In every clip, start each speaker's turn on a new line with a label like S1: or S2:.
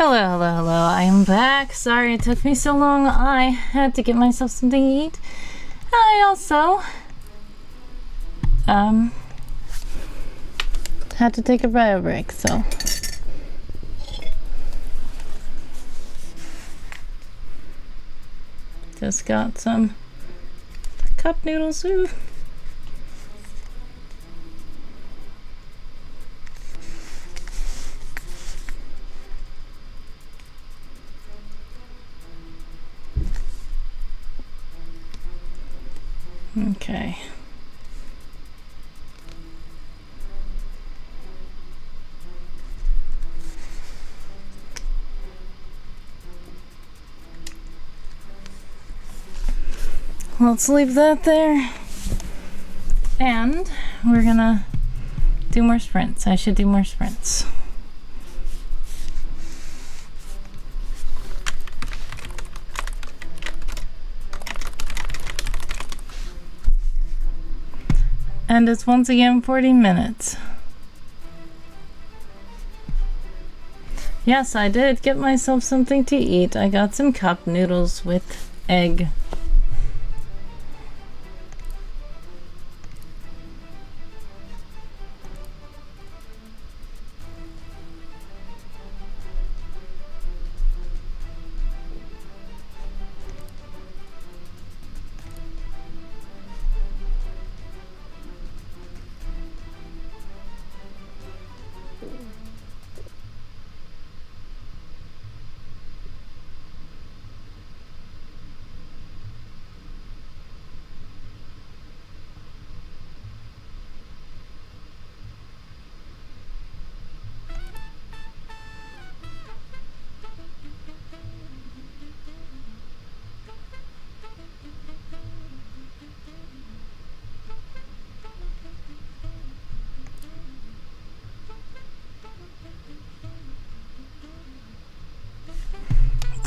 S1: Hello, hello, hello. I am back. Sorry it took me so long. I had to get myself something to eat. I also had to take a bio break, so just got some cup noodle soup. Okay. Let's leave that there. And we're gonna do more sprints. I should do more sprints. And it's once again 40 minutes. Yes, I did get myself something to eat. I got some cup noodles with egg.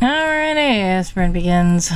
S1: Alrighty, sprint begins.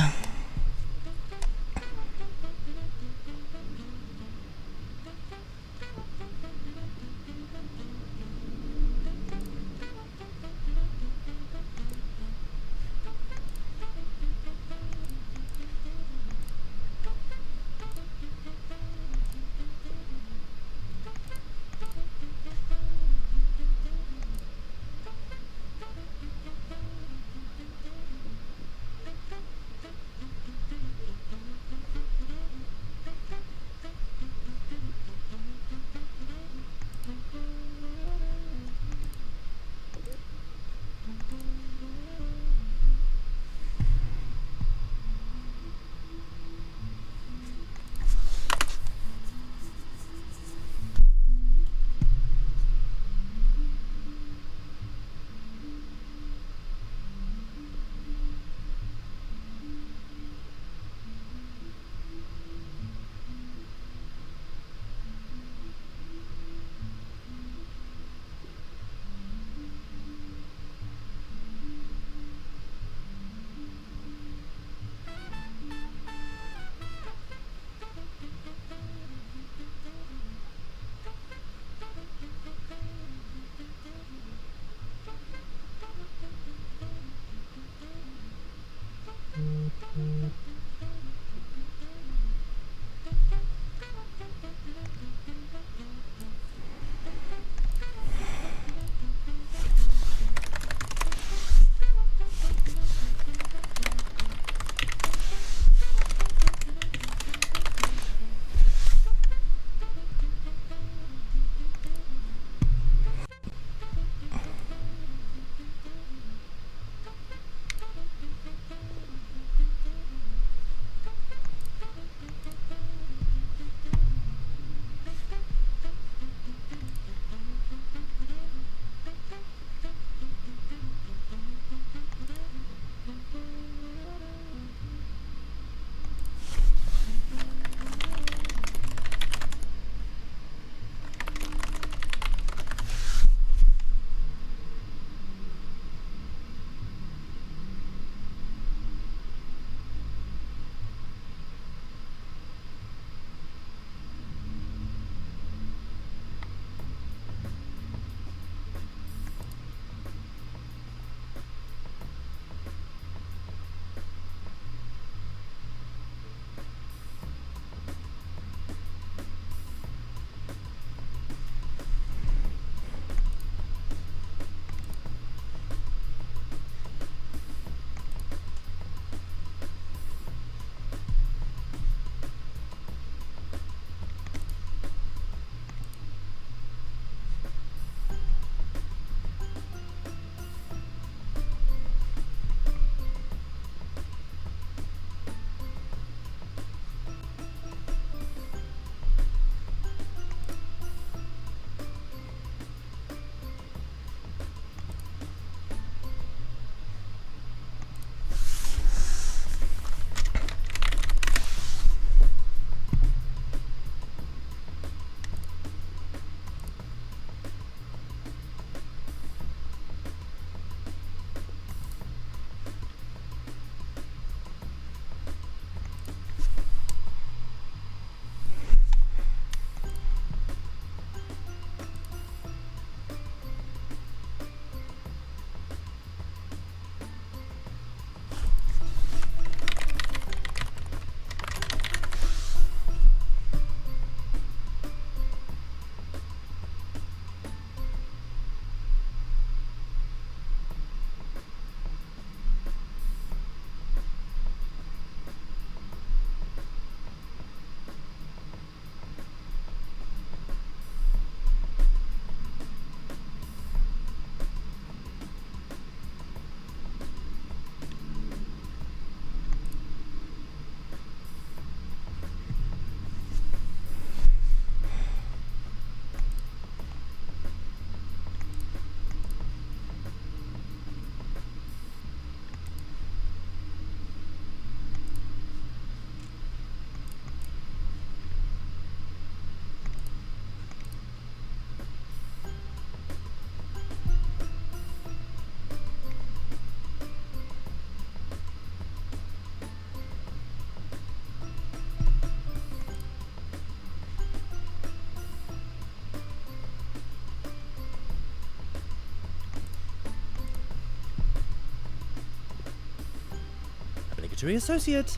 S2: Secretary Associate.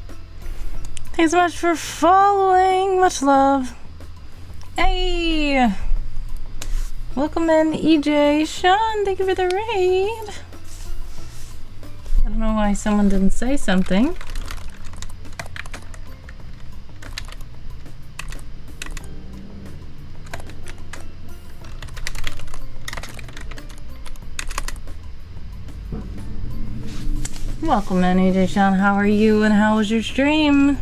S1: Thanks so much for following. Much love. Hey! Welcome in, EJ. Sean, thank you for the raid. I don't know why someone didn't say something. Welcome in, EJ Sean. How are you and how was your stream?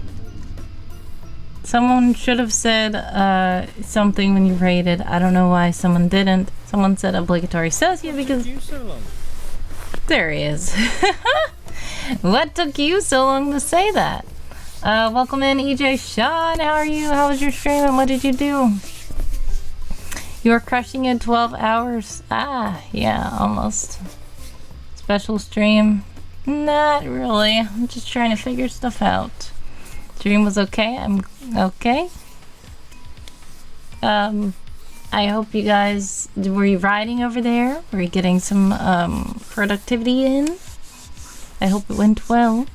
S1: Someone should have said something when you rated. I don't know why someone didn't. Someone said obligatory associate because...
S2: What took you so long?
S1: There he is. What took you so long to say that? Welcome in, EJ Sean. How are you? How was your stream and what did you do? You were crushing it 12 hours. Ah, yeah, almost. Special stream. Not really. I'm just trying to figure stuff out. Stream was okay. I'm okay. I hope you guys... Were you riding over there? Were you getting some productivity in? I hope it went well.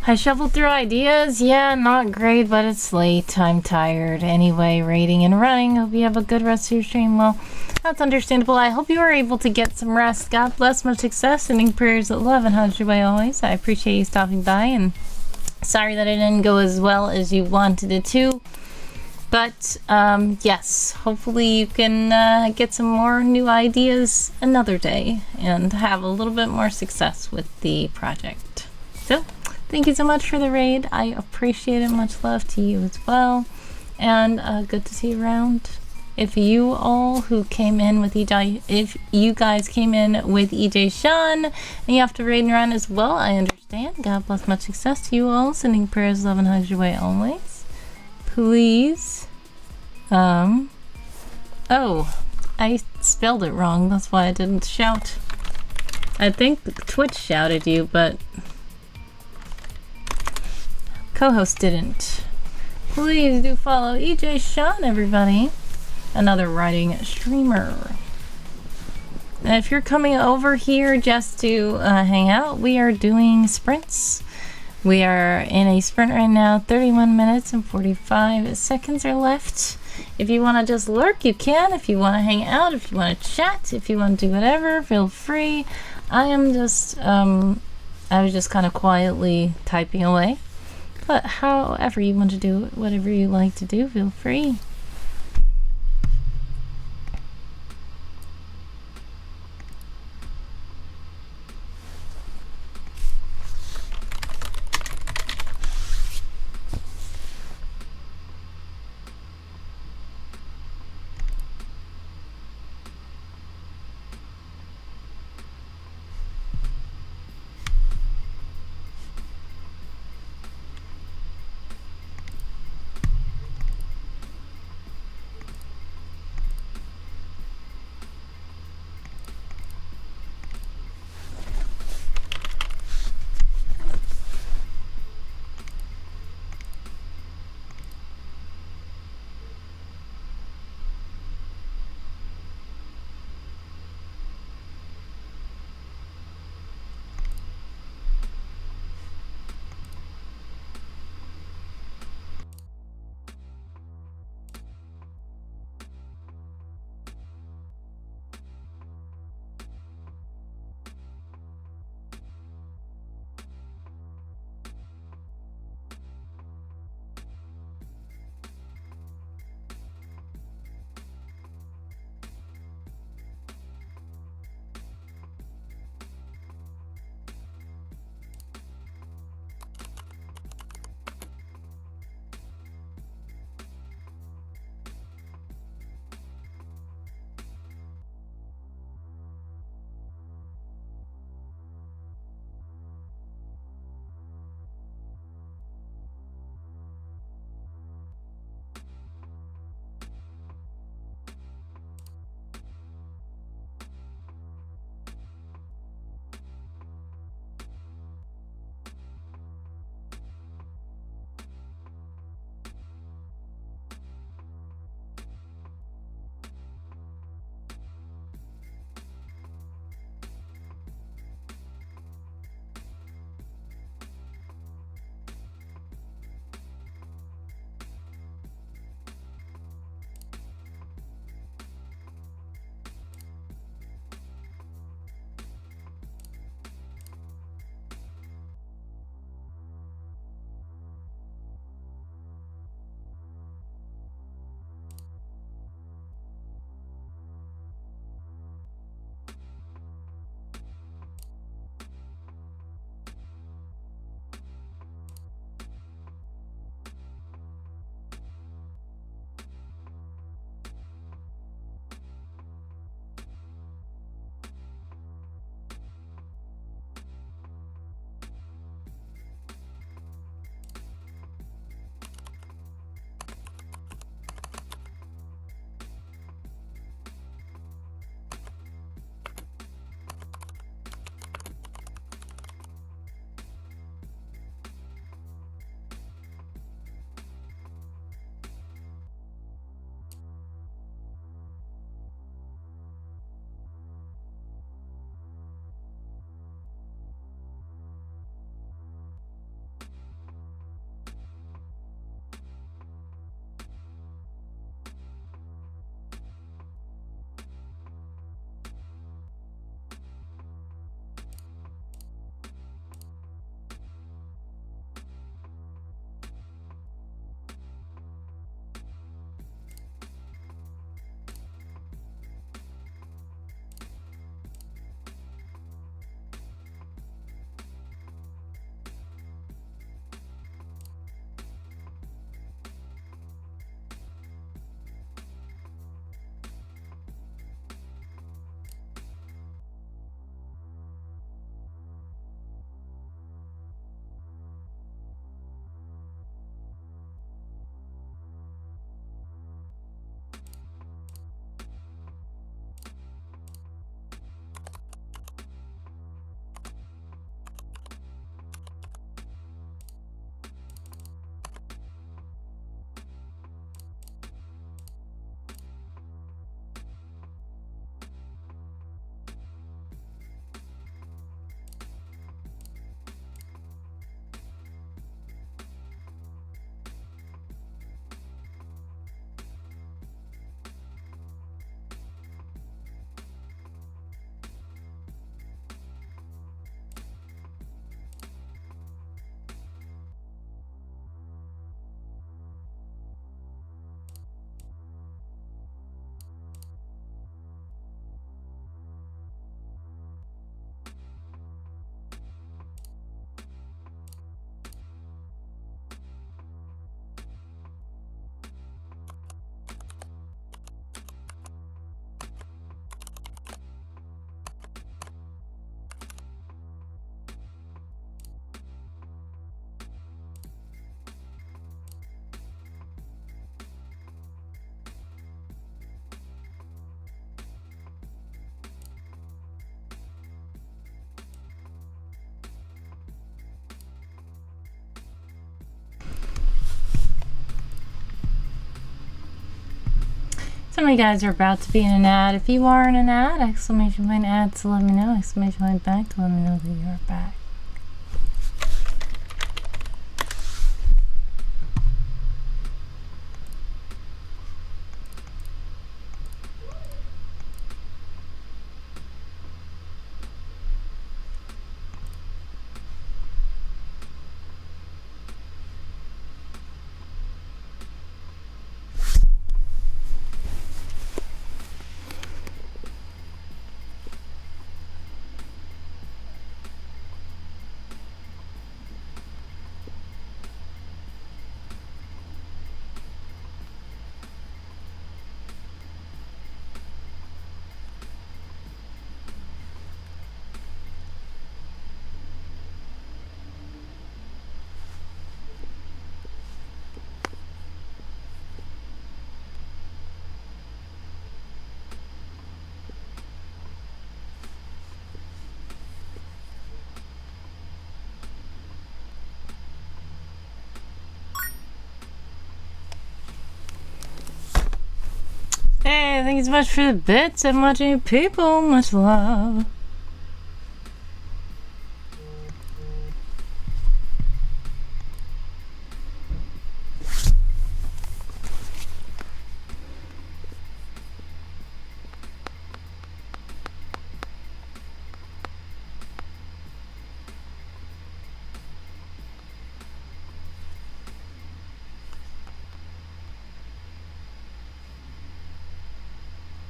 S1: I shuffled through ideas. Yeah, not great, but it's late. I'm tired. Anyway, raiding and running. Hope you have a good rest of your stream. Well, that's understandable. I hope you were able to get some rest. God bless, much success, sending prayers of love and hugs your way always. I appreciate you stopping by, and sorry that it didn't go as well as you wanted it to. But, yes, hopefully you can get some more new ideas another day and have a little bit more success with the project. So, thank you so much for the raid. I appreciate it. Much love to you as well. And good to see you around. If you all who came in with EJ, if you guys came in with EJ Sean and you have to raid and run as well, I understand. God bless, much success to you all. Sending prayers, love, and hugs your way always. Please. Oh, I spelled it wrong. That's why I didn't shout. I think Twitch shouted you, but co-host didn't. Please do follow EJ Sean, everybody. Another writing streamer. And if you're coming over here just to hang out, we are doing sprints. We are in a sprint right now. 31 minutes and 45 seconds are left. If you want to just lurk, you can. If you want to hang out, if you want to chat, if you want to do whatever, feel free. I am just, I was just kind of quietly typing away. But however you want to do it, whatever you like to do, feel free. Some of you guys are about to be in an ad. If you are in an ad, exclamation point ad to let me know. Exclamation point back to let me know that you are back. Hey, thank you so much for the bits and watching people. Much love.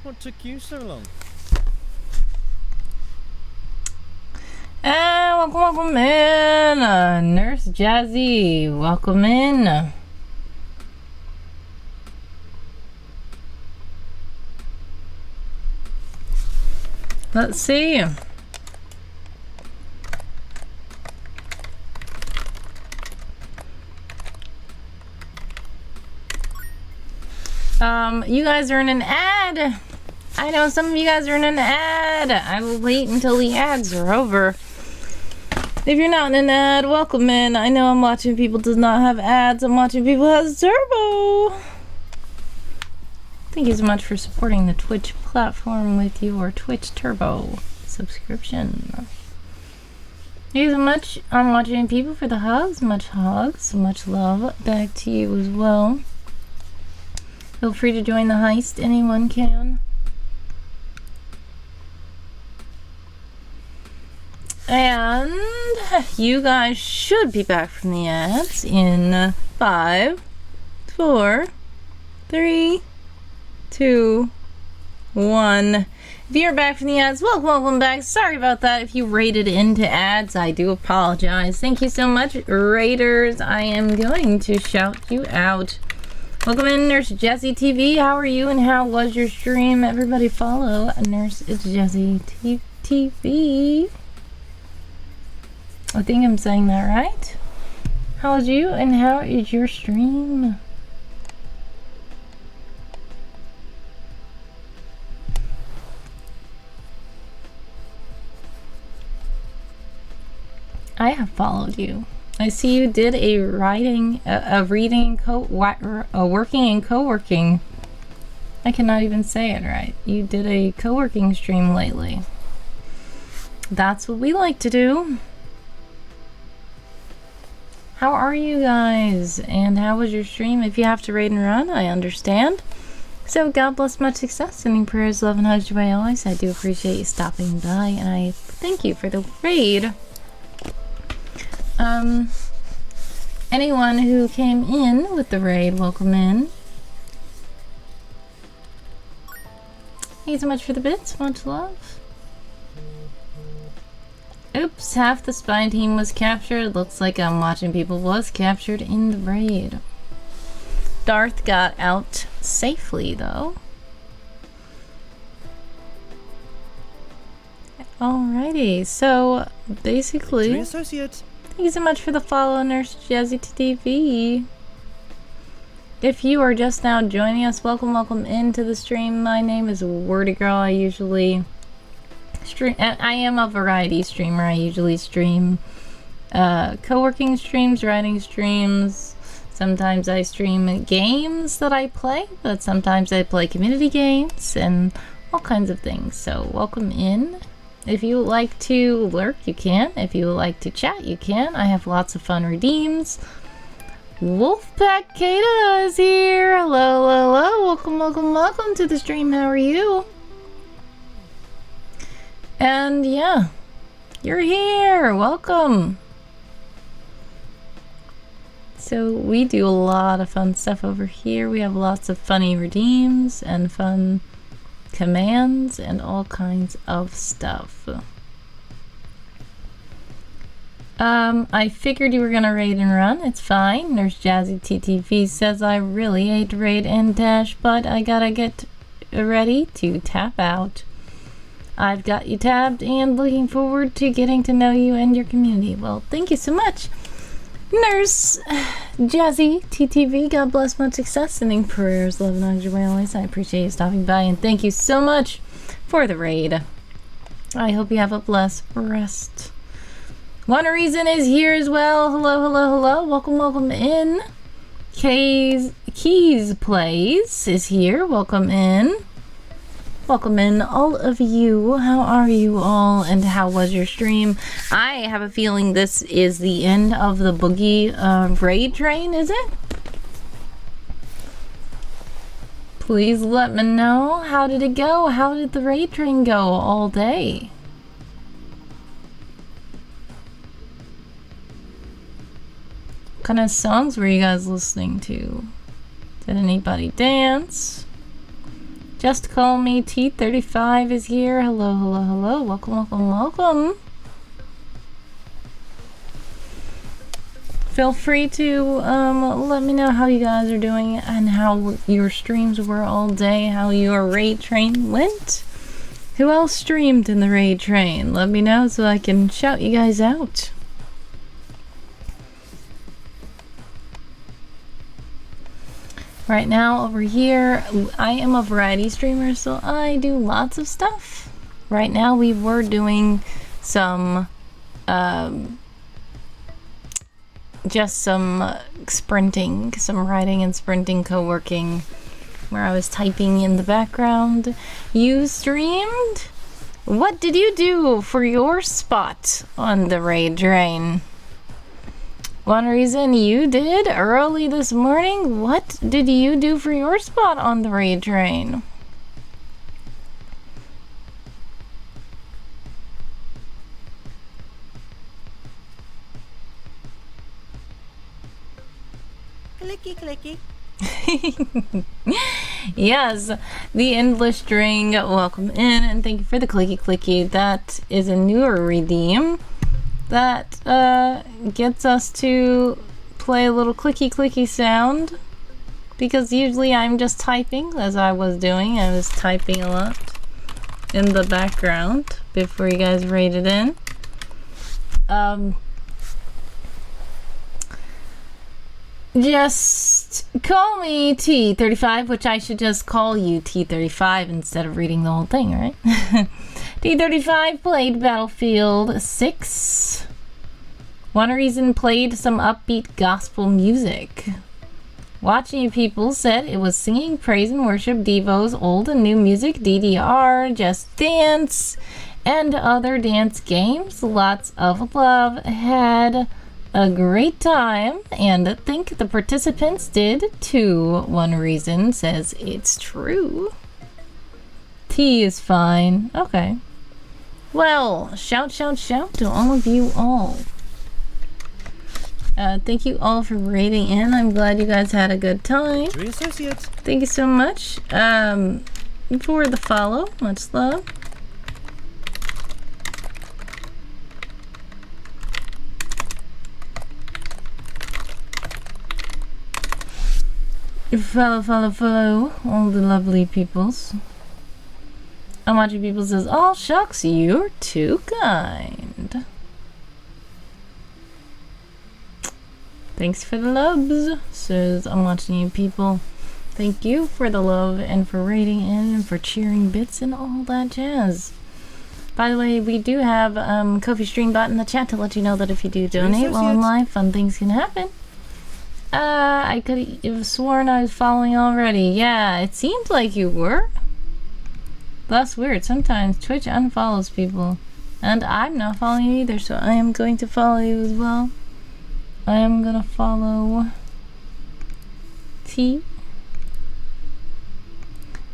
S2: What took you so long?
S1: Welcome in. Nurse Jazzy, welcome in. Let's see. You guys are in an ad. I know some of you guys are in an ad. I will wait until the ads are over. If you're not in an ad, welcome in. I know I'm watching people does not have ads. I'm watching people has turbo. Thank you so much for supporting the Twitch platform with your Twitch Turbo subscription. Thank you so much. I'm watching people for the hugs. Much love back to you as well. Feel free to join the heist. Anyone can. And you guys should be back from the ads in 5, 4, 3, 2, 1. If you're back from the ads, welcome back. Sorry about that. If you raided into ads, I do apologize. Thank you so much, raiders. I am going to shout you out. Welcome in, Nurse Jessie TV. How are you and how was your stream? Everybody follow Nurse Jessie TV. I think I'm saying that right. How is you and how is your stream? I have followed you. I see you did a working and co-working. I cannot even say it right. You did a co-working stream lately. That's what we like to do. How are you guys? And how was your stream? If you have to raid and run, I understand. So God bless, much success. Sending prayers, love, and hugs your way always. I do appreciate you stopping by, and I thank you for the raid. Anyone who came in with the raid, welcome in. Thank you so much for the bits. Much love. Oops, half the spy team was captured. Looks like I'm watching people was captured in the raid. Darth got out safely, though. Alrighty, so basically,
S2: Associate.
S1: thank you so much for the follow, Nurse Jazzy TV. If you are just now joining us, welcome into the stream. My name is Wordy Girl. I usually stream. I am a variety streamer. I usually stream co-working streams, writing streams, Sometimes I stream games that I play, but sometimes I play community games and all kinds of things. So welcome in. If you would like to lurk, you can. If you would like to chat, you can. I have lots of fun redeems. Wolfpack Kata is here. Hello, hello, hello. Welcome, welcome, welcome to the stream. How are you? And yeah, you're here. Welcome. So we do a lot of fun stuff over here. We have lots of funny redeems and fun commands and all kinds of stuff. I figured you were gonna raid and run. It's fine. Nurse Jazzy TTV says I really hate raid and dash, but I gotta get ready to tap out. I've got you tabbed and looking forward to getting to know you and your community. Well, thank you so much, Nurse Jazzy TTV. God bless, much success, sending prayers, love, and hugs your way always. I appreciate you stopping by, and thank you so much for the raid. I hope you have a blessed rest. One Reason is here as well. Hello, hello, hello. Welcome, welcome in. Keys Plays is here. Welcome in. Welcome in, all of you. How are you all, and how was your stream? I have a feeling this is the end of the boogie raid train, is it? Please let me know. How did it go? How did the raid train go all day? What kind of songs were you guys listening to? Did anybody dance? Just Call Me T35 is here. Hello, hello, hello. Welcome, welcome, welcome. Feel free to let me know how you guys are doing and how your streams were all day, how your raid train went. Who else streamed in the raid train? Let me know so I can shout you guys out. Right now over here, I am a variety streamer, so I do lots of stuff. Right now we were doing some just some sprinting, some writing and sprinting, co-working, where I was typing in the background. You streamed? What did you do for your spot on the raid train? One Reason you did early this morning? What did you do for your spot on the raid train?
S3: Clicky, clicky.
S1: Yes, the endless string. Welcome in, and thank you for the clicky clicky. That is a newer redeem that gets us to play a little clicky clicky sound, because usually I'm just typing, as I was doing. I was typing a lot in the background before you guys raided in. Just call me T35, which I should just call you T35 instead of reading the whole thing, right? T35 played Battlefield 6. One Reason played some upbeat gospel music. Watching You People said it was singing praise and worship, Devo's old and new music, DDR, Just Dance, and other dance games. Lots of love. Had a great time, and I think the participants did too. One Reason says it's true. T is fine. Okay. Well, shout, shout, shout to all of you all. Thank you all for raiding in. I'm glad you guys had a good time.
S2: Three associates.
S1: Thank you so much for the follow. Much love. Follow, follow, follow all the lovely peoples. Amachi People says, oh shucks, you're too kind. Thanks for the loves, says I'm watching you people. Thank you for the love and for raiding in and for cheering bits and all that jazz. By the way, we do have Ko-fi stream bot in the chat to let you know that if you do donate while I'm live, fun things can happen. I could have sworn I was following already. Yeah, it seemed like you were. That's weird. Sometimes Twitch unfollows people. And I'm not following you either, so I am going to follow you as well. I am gonna follow T.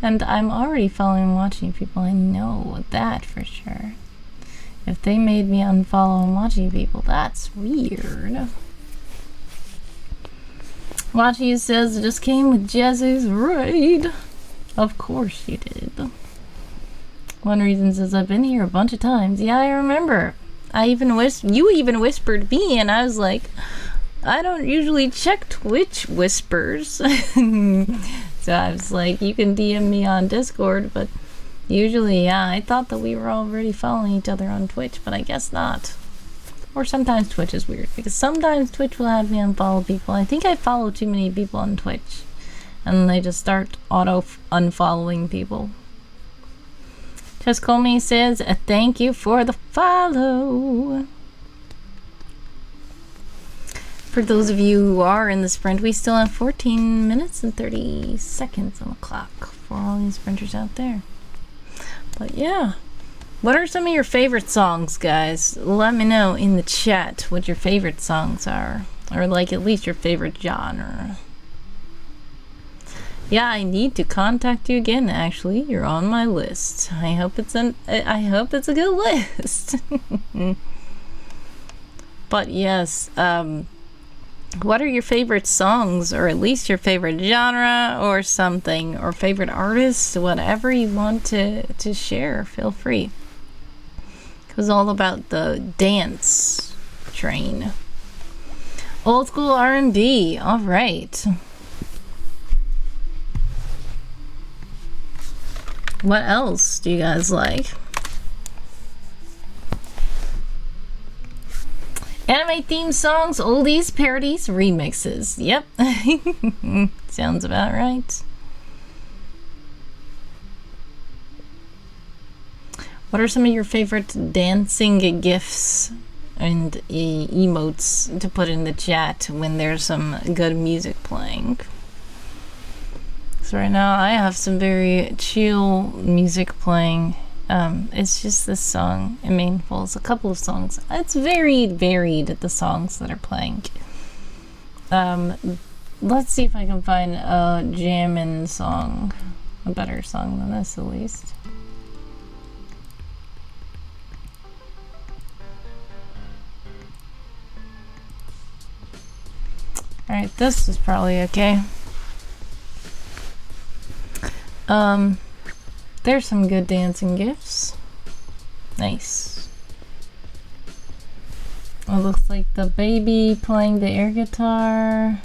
S1: And I'm already following and watching people. I know that for sure. If they made me unfollow and watching people, that's weird. Watchy says, just came with Jesse's raid. Of course you did. One reason says, I've been here a bunch of times. Yeah, I remember. You even whispered me, and I was like, I don't usually check Twitch whispers. So I was like, you can DM me on Discord, but usually, yeah, I thought that we were already following each other on Twitch, but I guess not. Or sometimes Twitch is weird, because sometimes Twitch will have me unfollow people. I think I follow too many people on Twitch, and they just start auto-unfollowing people. Just Call Me says, thank you for the follow. For those of you who are in the sprint, we still have 14 minutes and 30 seconds on the clock for all these sprinters out there. But yeah, what are some of your favorite songs, guys? Let me know in the chat what your favorite songs are, or like at least your favorite genre. Yeah, I need to contact you again. Actually, you're on my list. I hope it's a good list. But yes, what are your favorite songs, or at least your favorite genre or something, or favorite artists, whatever you want to share, feel free. It was all about the dance train. Old school R&B, all right. What else do you guys like? Anime theme songs, oldies, parodies, remixes. Yep. Sounds about right. What are some of your favorite dancing gifs and emotes to put in the chat when there's some good music playing? So right now I have some very chill music playing. It's just this song. I mean, well, it's a couple of songs. It's very varied, the songs that are playing. Let's see if I can find a jammin' song. A better song than this, at least. Alright, this is probably okay. There's some good dancing gifts. Nice. It looks like the baby playing the air guitar.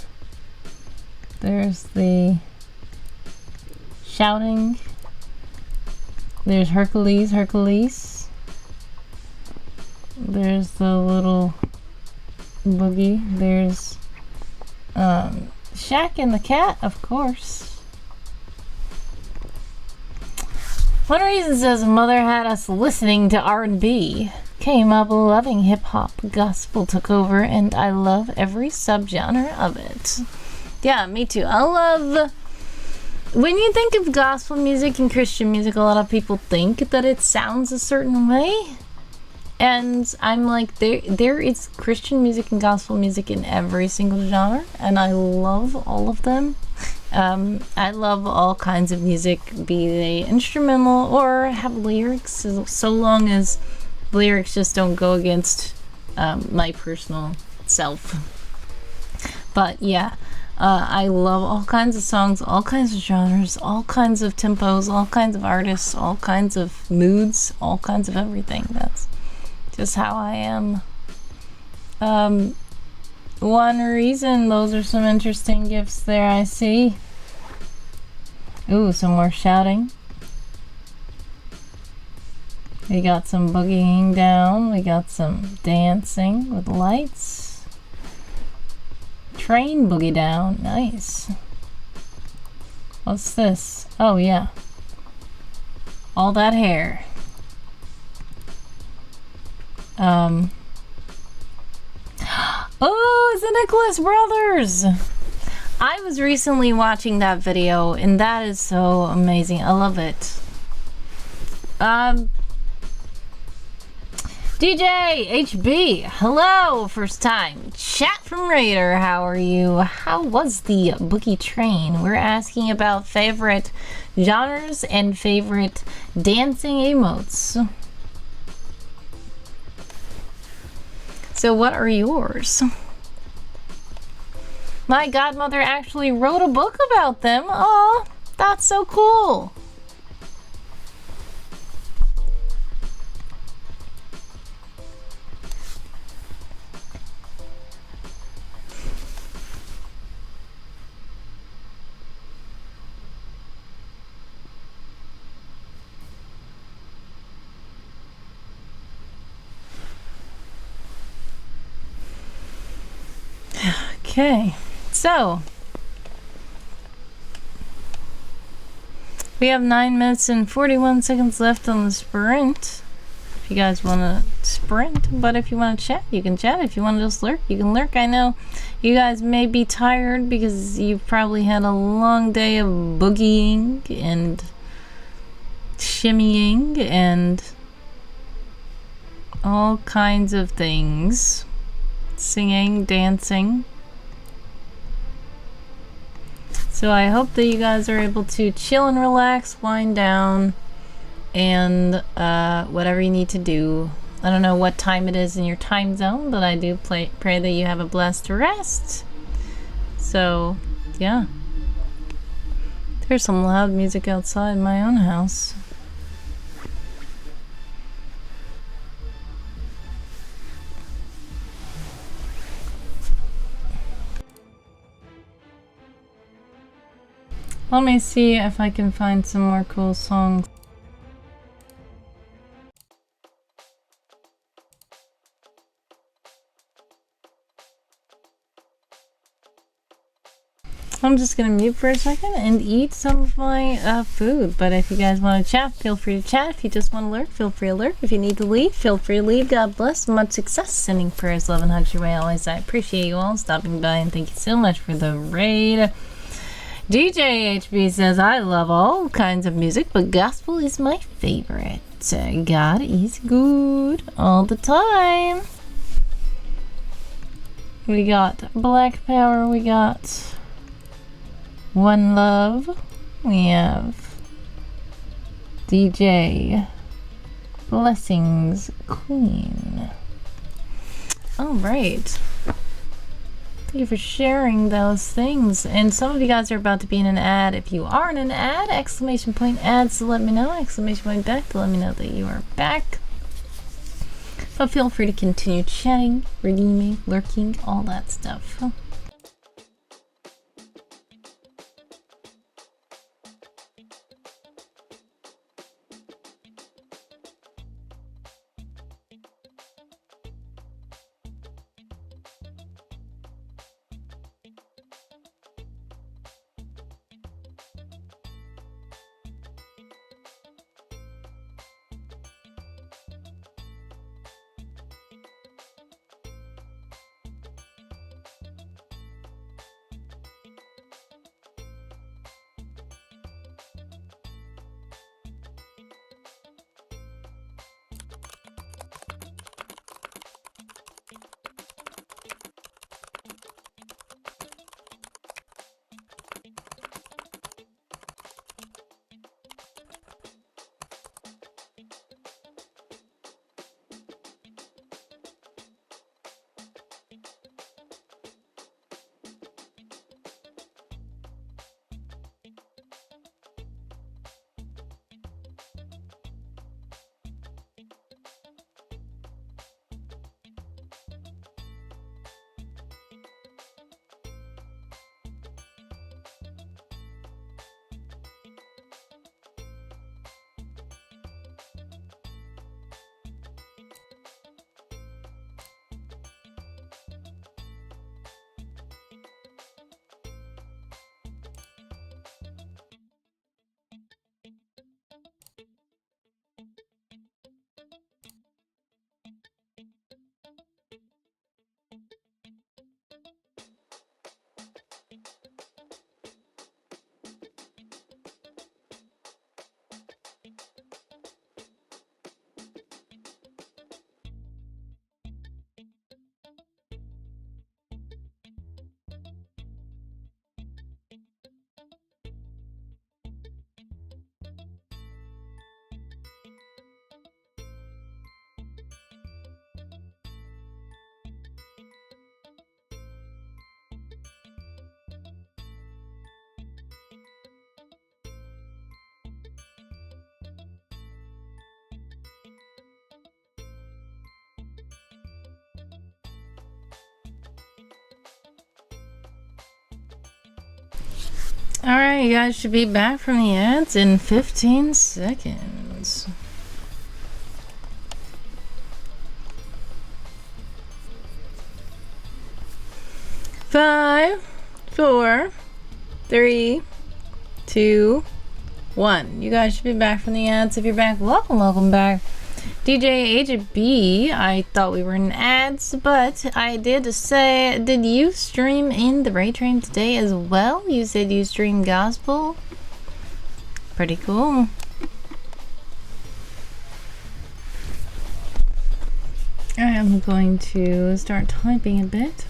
S1: There's the shouting. There's Hercules. There's the little boogie. There's Shaq and the cat, of course. One reason says mother had us listening to R&B. Came up loving hip-hop. Gospel took over, and I love every subgenre of it. Yeah, me too. I love... When you think of gospel music and Christian music, a lot of people think that it sounds a certain way. And I'm like, there is Christian music and gospel music in every single genre, and I love all of them. I love all kinds of music, be they instrumental or have lyrics, so long as lyrics just don't go against my personal self. But yeah, I love all kinds of songs, all kinds of genres, all kinds of tempos, all kinds of artists, all kinds of moods, all kinds of everything. That's just how I am. One reason, those are some interesting gifts there, I see. Ooh, some more shouting. We got some boogieing down. We got some dancing with lights. Train boogie down. Nice. What's this? Oh, yeah. All that hair. Oh, it's the Nicholas Brothers! I was recently watching that video, and that is so amazing. I love it. DJ HB, hello, first time chat from Raider. How are you? How was the boogie train? We're asking about favorite genres and favorite dancing emotes. So what are yours? My godmother actually wrote a book about them. Oh, that's so cool. Okay, so we have 9 minutes and 41 seconds left on the sprint. If you guys want to sprint, but if you want to chat, you can chat. If you want to just lurk, you can lurk. I know you guys may be tired because you've probably had a long day of boogieing and shimmying and all kinds of things. Singing, dancing. So I hope that you guys are able to chill and relax, wind down, and whatever you need to do. I don't know what time it is in your time zone, but I do pray that you have a blessed rest. So, yeah. There's some loud music outside my own house. Let me see if I can find some more cool songs. I'm just gonna mute for a second and eat some of my food. But if you guys want to chat, feel free to chat. If you just want to lurk, feel free to lurk. If you need to leave, feel free to leave. God bless. Much success. Sending prayers, love, and hugs your way always. I appreciate you all stopping by, and thank you so much for the raid. DJ HB says, I love all kinds of music, but gospel is my favorite. God is good all the time. We got Black Power, we got One Love, we have DJ Blessings Queen. Alright. Thank you for sharing those things. And some of you guys are about to be in an ad. If you are in an ad, exclamation point ads to let me know. Exclamation point back to let me know that you are back. But feel free to continue chatting, redeeming, lurking, all that stuff. Alright, you guys should be back from the ads in 15 seconds. Five, four, three, two, one. You guys should be back from the ads. If you're back, welcome back. DJ Agent B, I thought we were in ads, but I did say, did you stream in the raid train today as well? You said you streamed gospel. Pretty cool. I am going to start typing a bit.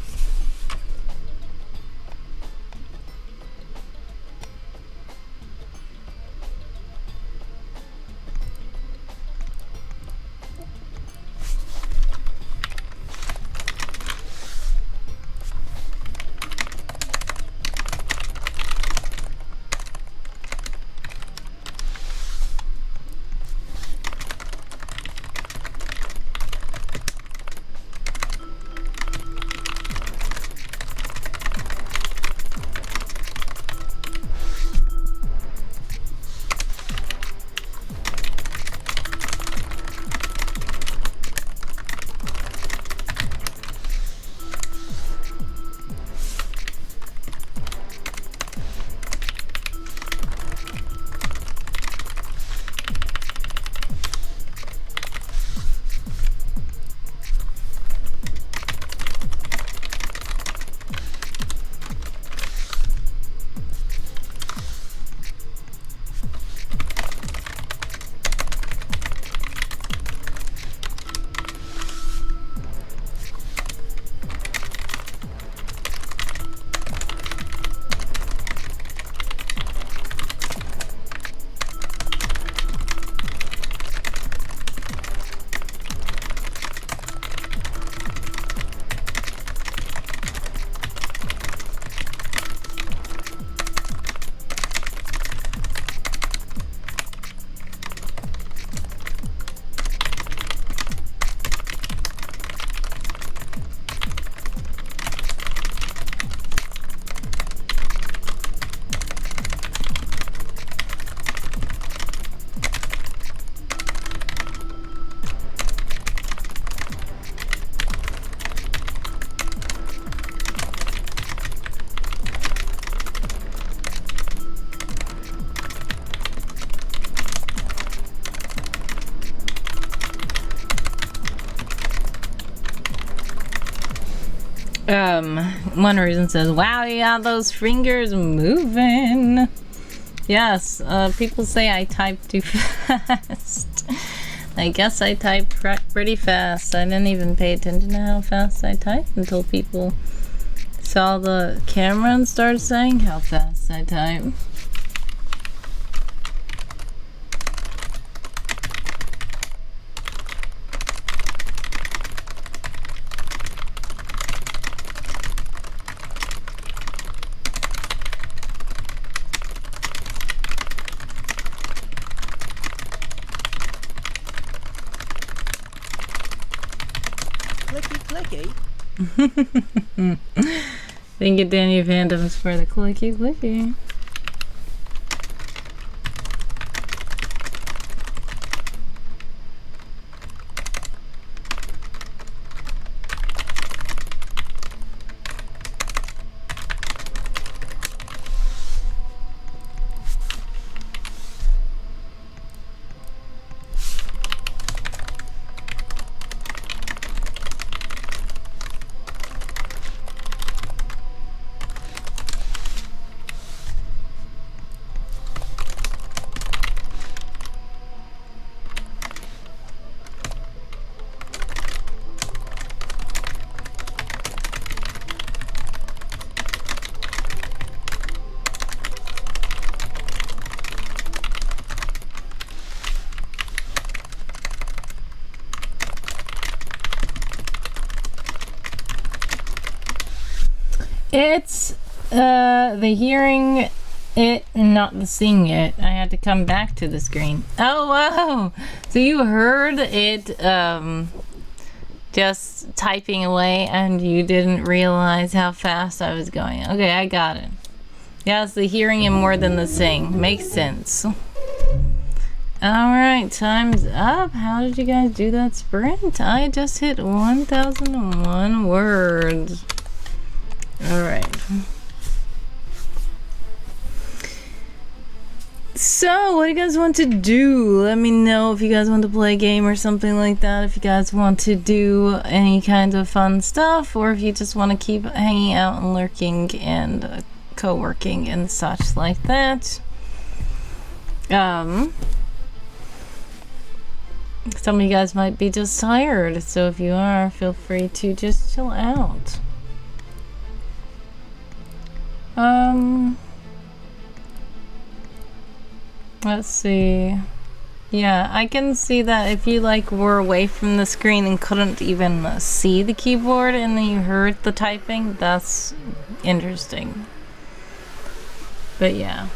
S1: One reason says, wow, you got those fingers moving. Yes, people say I type too fast. I guess I type pretty fast. I didn't even pay attention to how fast I type until people saw the camera and started saying how fast I type. Thank you, Danny Vandoms, for the clicky. It's the hearing it, not the seeing it. I had to come back to the screen. Oh, wow. So you heard it just typing away and you didn't realize how fast I was going. Okay, I got it. Yeah, it's the hearing him more than the seeing. Makes sense. Alright, time's up. How did you guys do that sprint? I just hit 1001 words. Alright. So, what do you guys want to do? Let me know if you guys want to play a game or something like that. If you guys want to do any kind of fun stuff, or if you just want to keep hanging out and lurking and co-working and such like that. Some of you guys might be just tired, so if you are, feel free to just chill out. Let's see. Yeah, I can see that if you like were away from the screen and couldn't even see the keyboard and then you heard the typing, that's interesting. But yeah.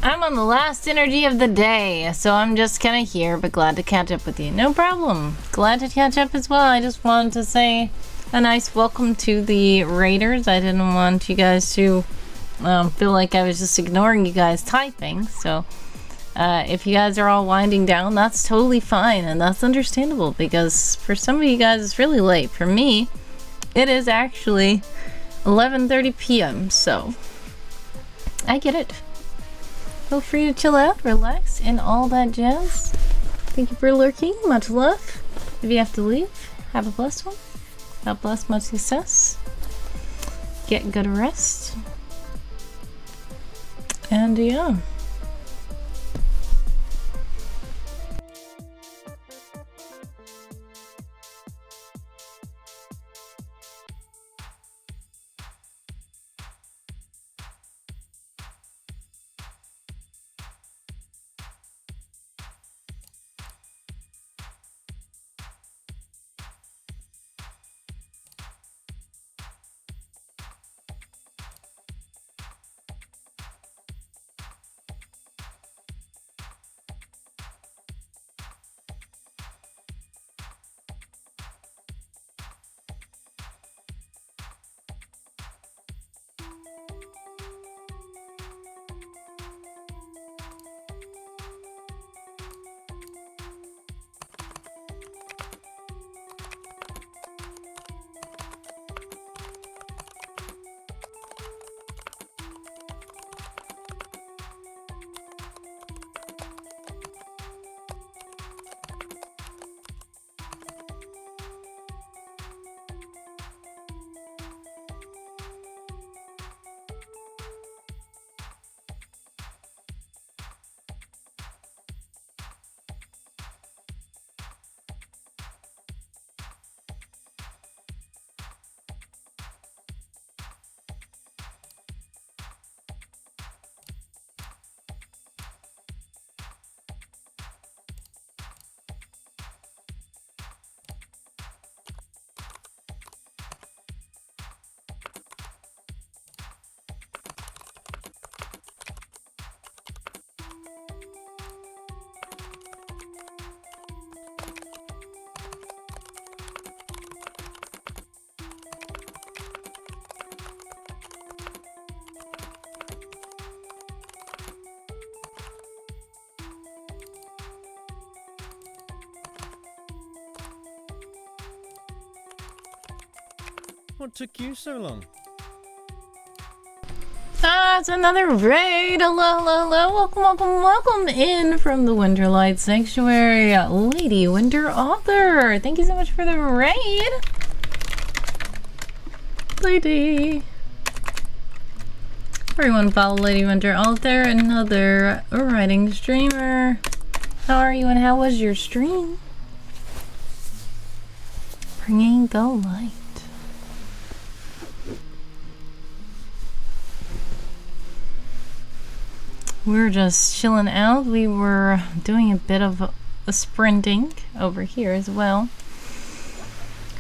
S1: I'm on the last energy of the day, so I'm just kind of here, but glad to catch up with you. No problem. Glad to catch up as well. I just wanted to say a nice welcome to the raiders. I didn't want you guys to feel like I was just ignoring you guys typing, so if you guys are all winding down, that's totally fine, and that's understandable, because for some of you guys it's really late. For me, it is actually 11:30 p.m., so I get it. Feel free to chill out, relax, and all that jazz. Thank you for lurking. Much love. If you have to leave, have a blessed one. God bless, much success. Get good rest. And yeah.
S2: What took you so long?
S1: It's another raid. Hello, hello, hello. Welcome, welcome, welcome in from the Winterlight Sanctuary. Lady Winter Author. Thank you so much for the raid. Lady. Everyone follow Lady Winter Author, another writing streamer. How are you and how was your stream? Bringing the light. We're just chilling out. We were doing a bit of a sprinting over here as well.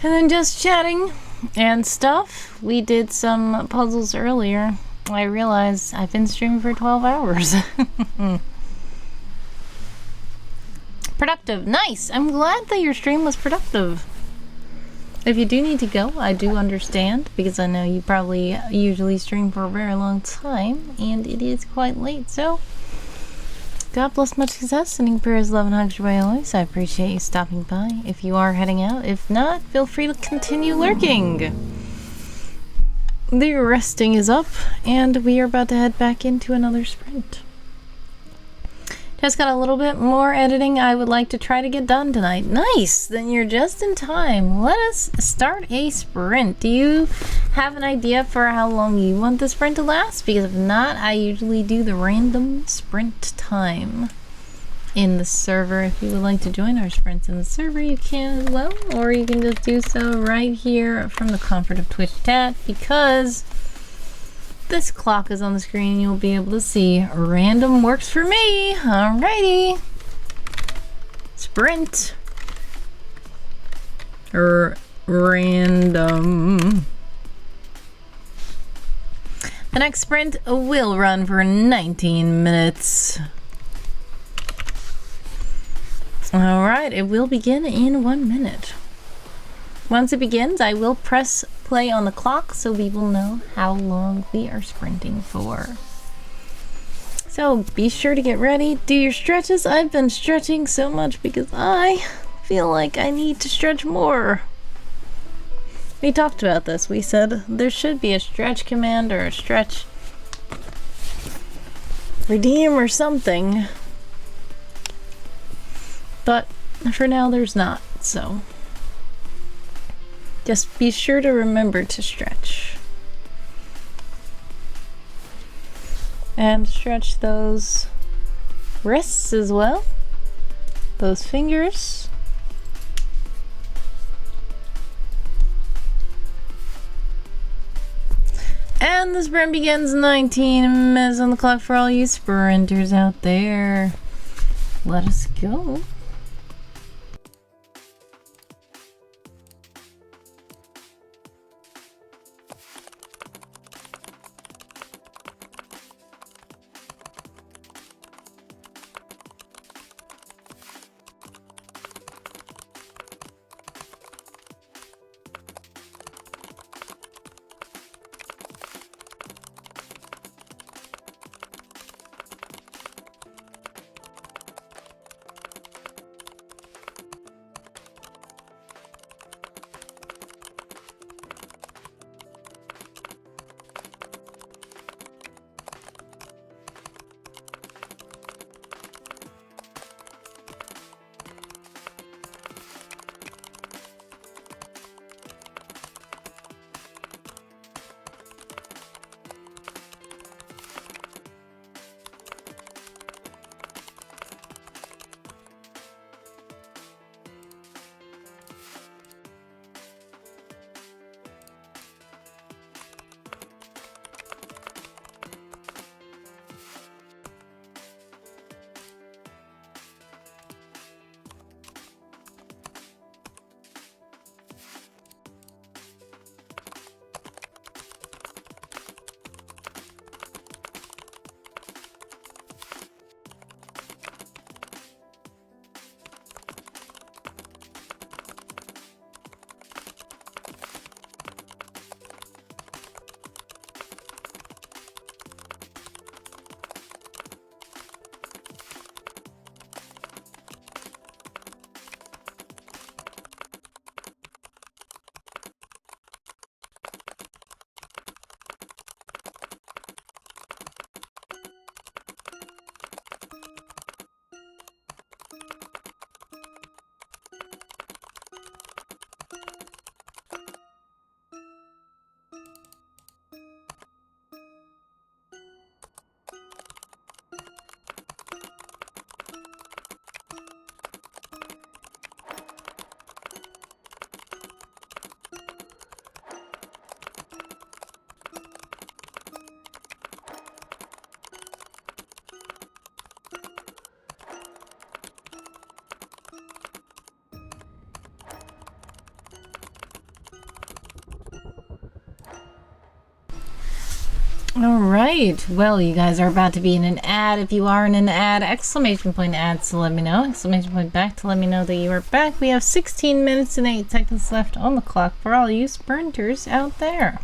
S1: And then just chatting and stuff. We did some puzzles earlier. I realized I've been streaming for 12 hours. Productive. Nice. I'm glad that your stream was productive. If you do need to go, I do understand, because I know you probably usually stream for a very long time, and it is quite late, so God bless, much success, sending prayers, love, and hugs your way always. I appreciate you stopping by if you are heading out. If not, feel free to continue lurking. The resting is up, and we are about to head back into another sprint. Just got a little bit more editing I would like to try to get done tonight. Nice! Then you're just in time. Let us start a sprint. Do you have an idea for how long you want the sprint to last? Because if not, I usually do the random sprint time in the server. If you would like to join our sprints in the server, you can as well. Or you can just do so right here from the comfort of Twitch chat, because this clock is on the screen. You'll be able to see random works for me. Alrighty. Sprint. Random. The next sprint will run for 19 minutes. Alright, it will begin in 1 minute. Once it begins, I will press play on the clock so we will know how long we are sprinting for. So be sure to get ready, do your stretches. I've been stretching so much because I feel like I need to stretch more. We talked about this. We said there should be a stretch command or a stretch redeem or something. But for now there's not, so just be sure to remember to stretch. And stretch those wrists as well. Those fingers. And the sprint begins. 19 minutes on the clock for all you sprinters out there. Let us go. All right. Well, you guys are about to be in an ad. If you are in an ad, exclamation point ads to let me know. Exclamation point back to let me know that you are back. We have 16 minutes and 8 seconds left on the clock for all you sprinters out there.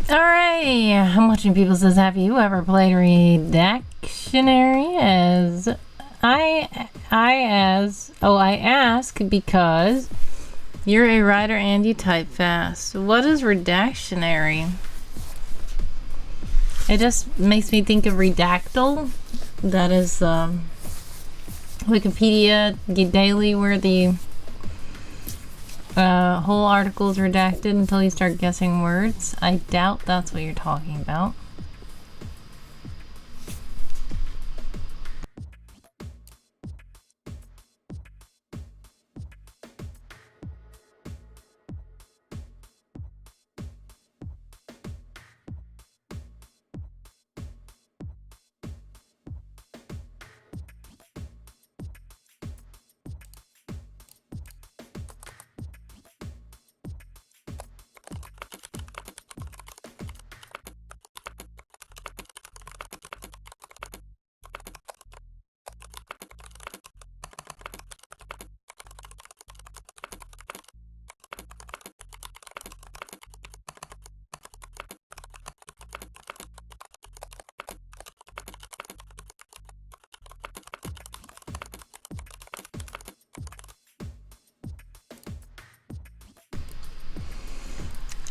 S1: Alright, I'm watching people says, have you ever played Redactionary? I ask because you're a writer and you type fast. What is Redactionary? It just makes me think of Redactyl. That is Wikipedia daily where the whole article is redacted until you start guessing words. I doubt that's what you're talking about.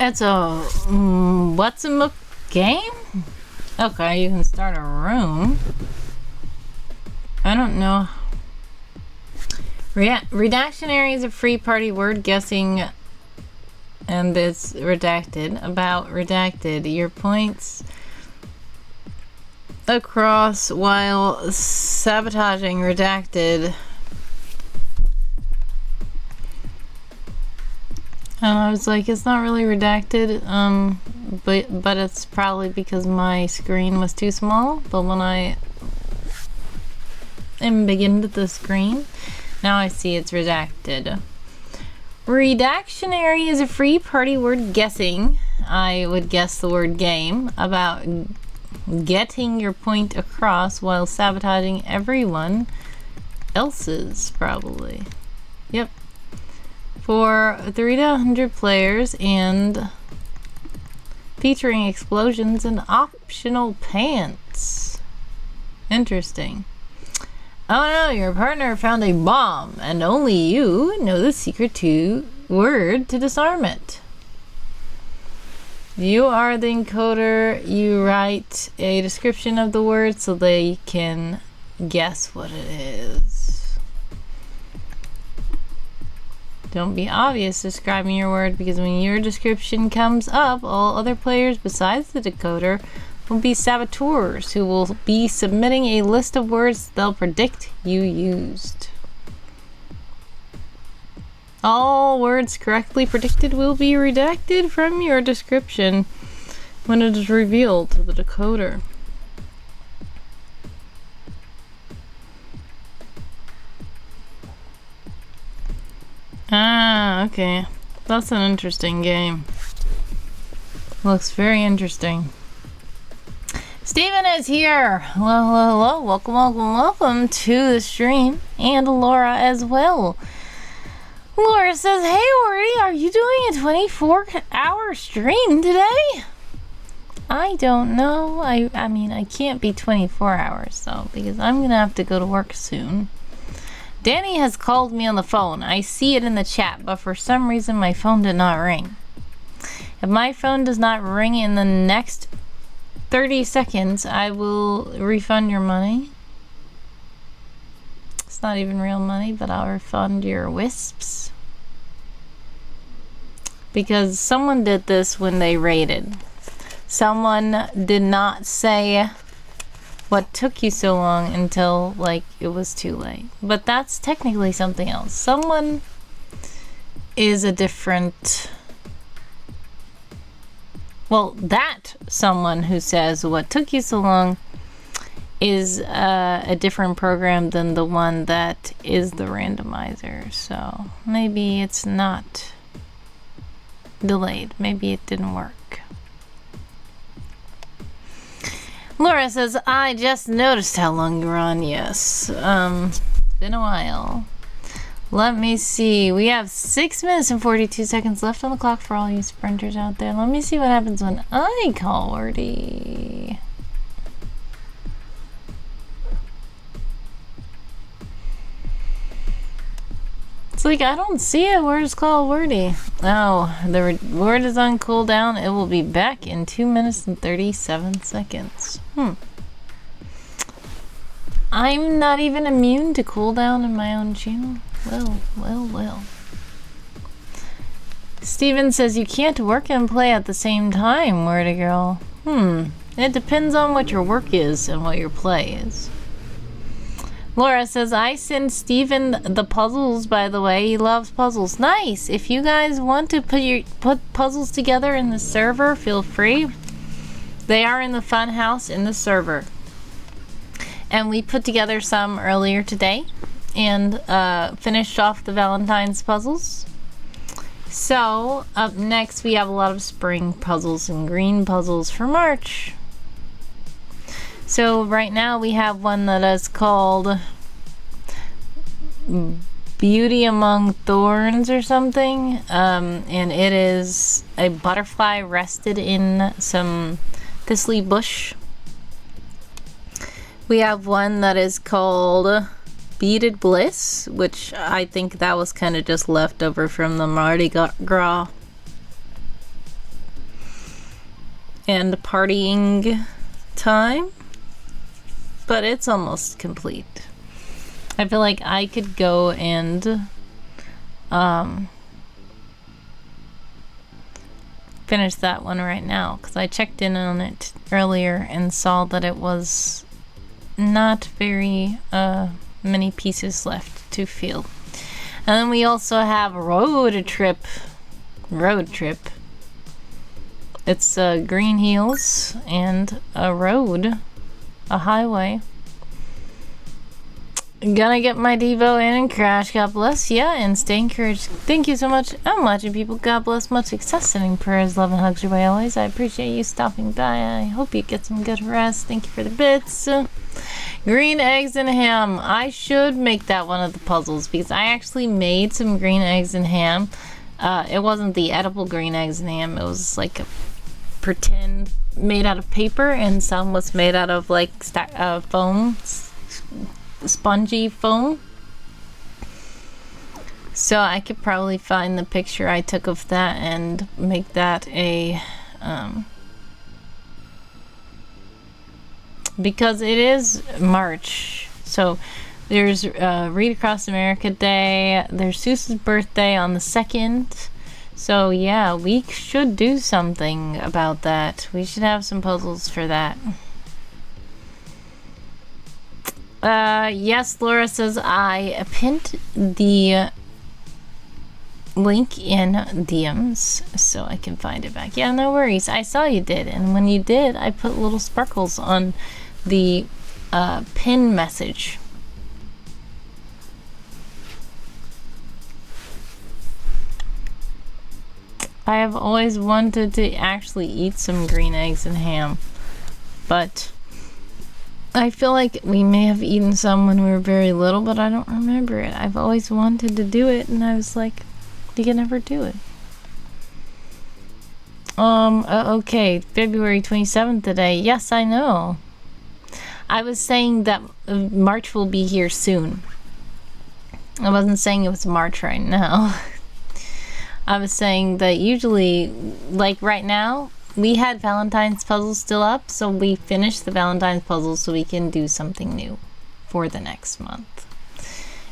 S1: It's a what's a game? Okay, you can start a room. I don't know. Redactionary is a free party word guessing, and it's redacted. About redacted. Your points across while sabotaging redacted. And I was like, it's not really redacted, but it's probably because my screen was too small. But when I am beginning the screen, now I see it's redacted. Redactionary is a free party word guessing. I would guess the word game about getting your point across while sabotaging everyone else's, probably. Yep. For 3 to 100 players and featuring explosions and optional pants. Interesting. Oh no, your partner found a bomb and only you know the secret word to disarm it. You are the encoder. You write a description of the word so they can guess what it is. Don't be obvious describing your word, because when your description comes up, all other players besides the decoder will be saboteurs who will be submitting a list of words they'll predict you used. All words correctly predicted will be redacted from your description when it is revealed to the decoder. Ah, okay. That's an interesting game. Looks very interesting. Steven is here. Hello, hello, hello. Welcome, welcome, welcome to the stream. And Laura as well. Laura says, hey, Wordy, are you doing a 24-hour stream today? I don't know. I mean, I can't be 24 hours, though, because I'm going to have to go to work soon. Danny has called me on the phone. I see it in the chat, but for some reason my phone did not ring. If my phone does not ring in the next 30 seconds, I will refund your money. It's not even real money, but I'll refund your wisps. Because someone did this when they raided. Someone did not say what took you so long until, like, it was too late. But that's technically something else. Someone is a different... Well, that someone who says what took you so long is a different program than the one that is the randomizer. So maybe it's not delayed. Maybe it didn't work. Laura says, I just noticed how long you're on. Yes. Been a while. Let me see. We have 6 minutes and 42 seconds left on the clock for all you sprinters out there. Let me see what happens when I call Wordy. It's like, I don't see it. Where's call Wordy? Oh, the word is on cooldown. It will be back in 2 minutes and 37 seconds. I'm not even immune to cooldown in my own channel. Well. Steven says you can't work and play at the same time, Wordy Girl. It depends on what your work is and what your play is. Laura says, I send Steven the puzzles, by the way. He loves puzzles. Nice! If you guys want to put puzzles together in the server, feel free. They are in the fun house in the server. And we put together some earlier today and finished off the Valentine's puzzles. So, up next we have a lot of spring puzzles and green puzzles for March. So, right now we have one that is called Beauty Among Thorns or something. And it is a butterfly rested in some thistly bush. We have one that is called Beaded Bliss, which I think that was kind of just left over from the Mardi Gras and partying time, but it's almost complete. I feel like I could go and finish that one right now because I checked in on it earlier and saw that it was not very many pieces left to fill. And then we also have Road Trip. It's green heels and a road, a highway. Gonna get my Devo in and crash. God bless. Yeah, and stay encouraged. Thank you so much. I'm watching people. God bless. Much success. Sending prayers, love, and hugs your way always. I appreciate you stopping by. I hope you get some good rest. Thank you for the bits. Green eggs and ham. I should make that one of the puzzles because I actually made some green eggs and ham. It wasn't the edible green eggs and ham. It was like a pretend made out of paper, and some was made out of like foam, spongy foam. So I could probably find the picture I took of that and make that a because it is March, so there's Read Across America Day, there's Seuss's birthday on the 2nd, so yeah, we should do something about that. We should have some puzzles for that. Yes, Laura says I pinned the link in DMs so I can find it back. Yeah, no worries. I saw you did, and when you did, I put little sparkles on the pin message. I have always wanted to actually eat some green eggs and ham, but I feel like we may have eaten some when we were very little, but I don't remember it. I've always wanted to do it, and I was like, you can never do it. Okay, February 27th today. Yes, I know. I was saying that March will be here soon. I wasn't saying it was March right now. I was saying that usually, like right now, we had Valentine's puzzles still up, so we finished the Valentine's puzzles so we can do something new for the next month.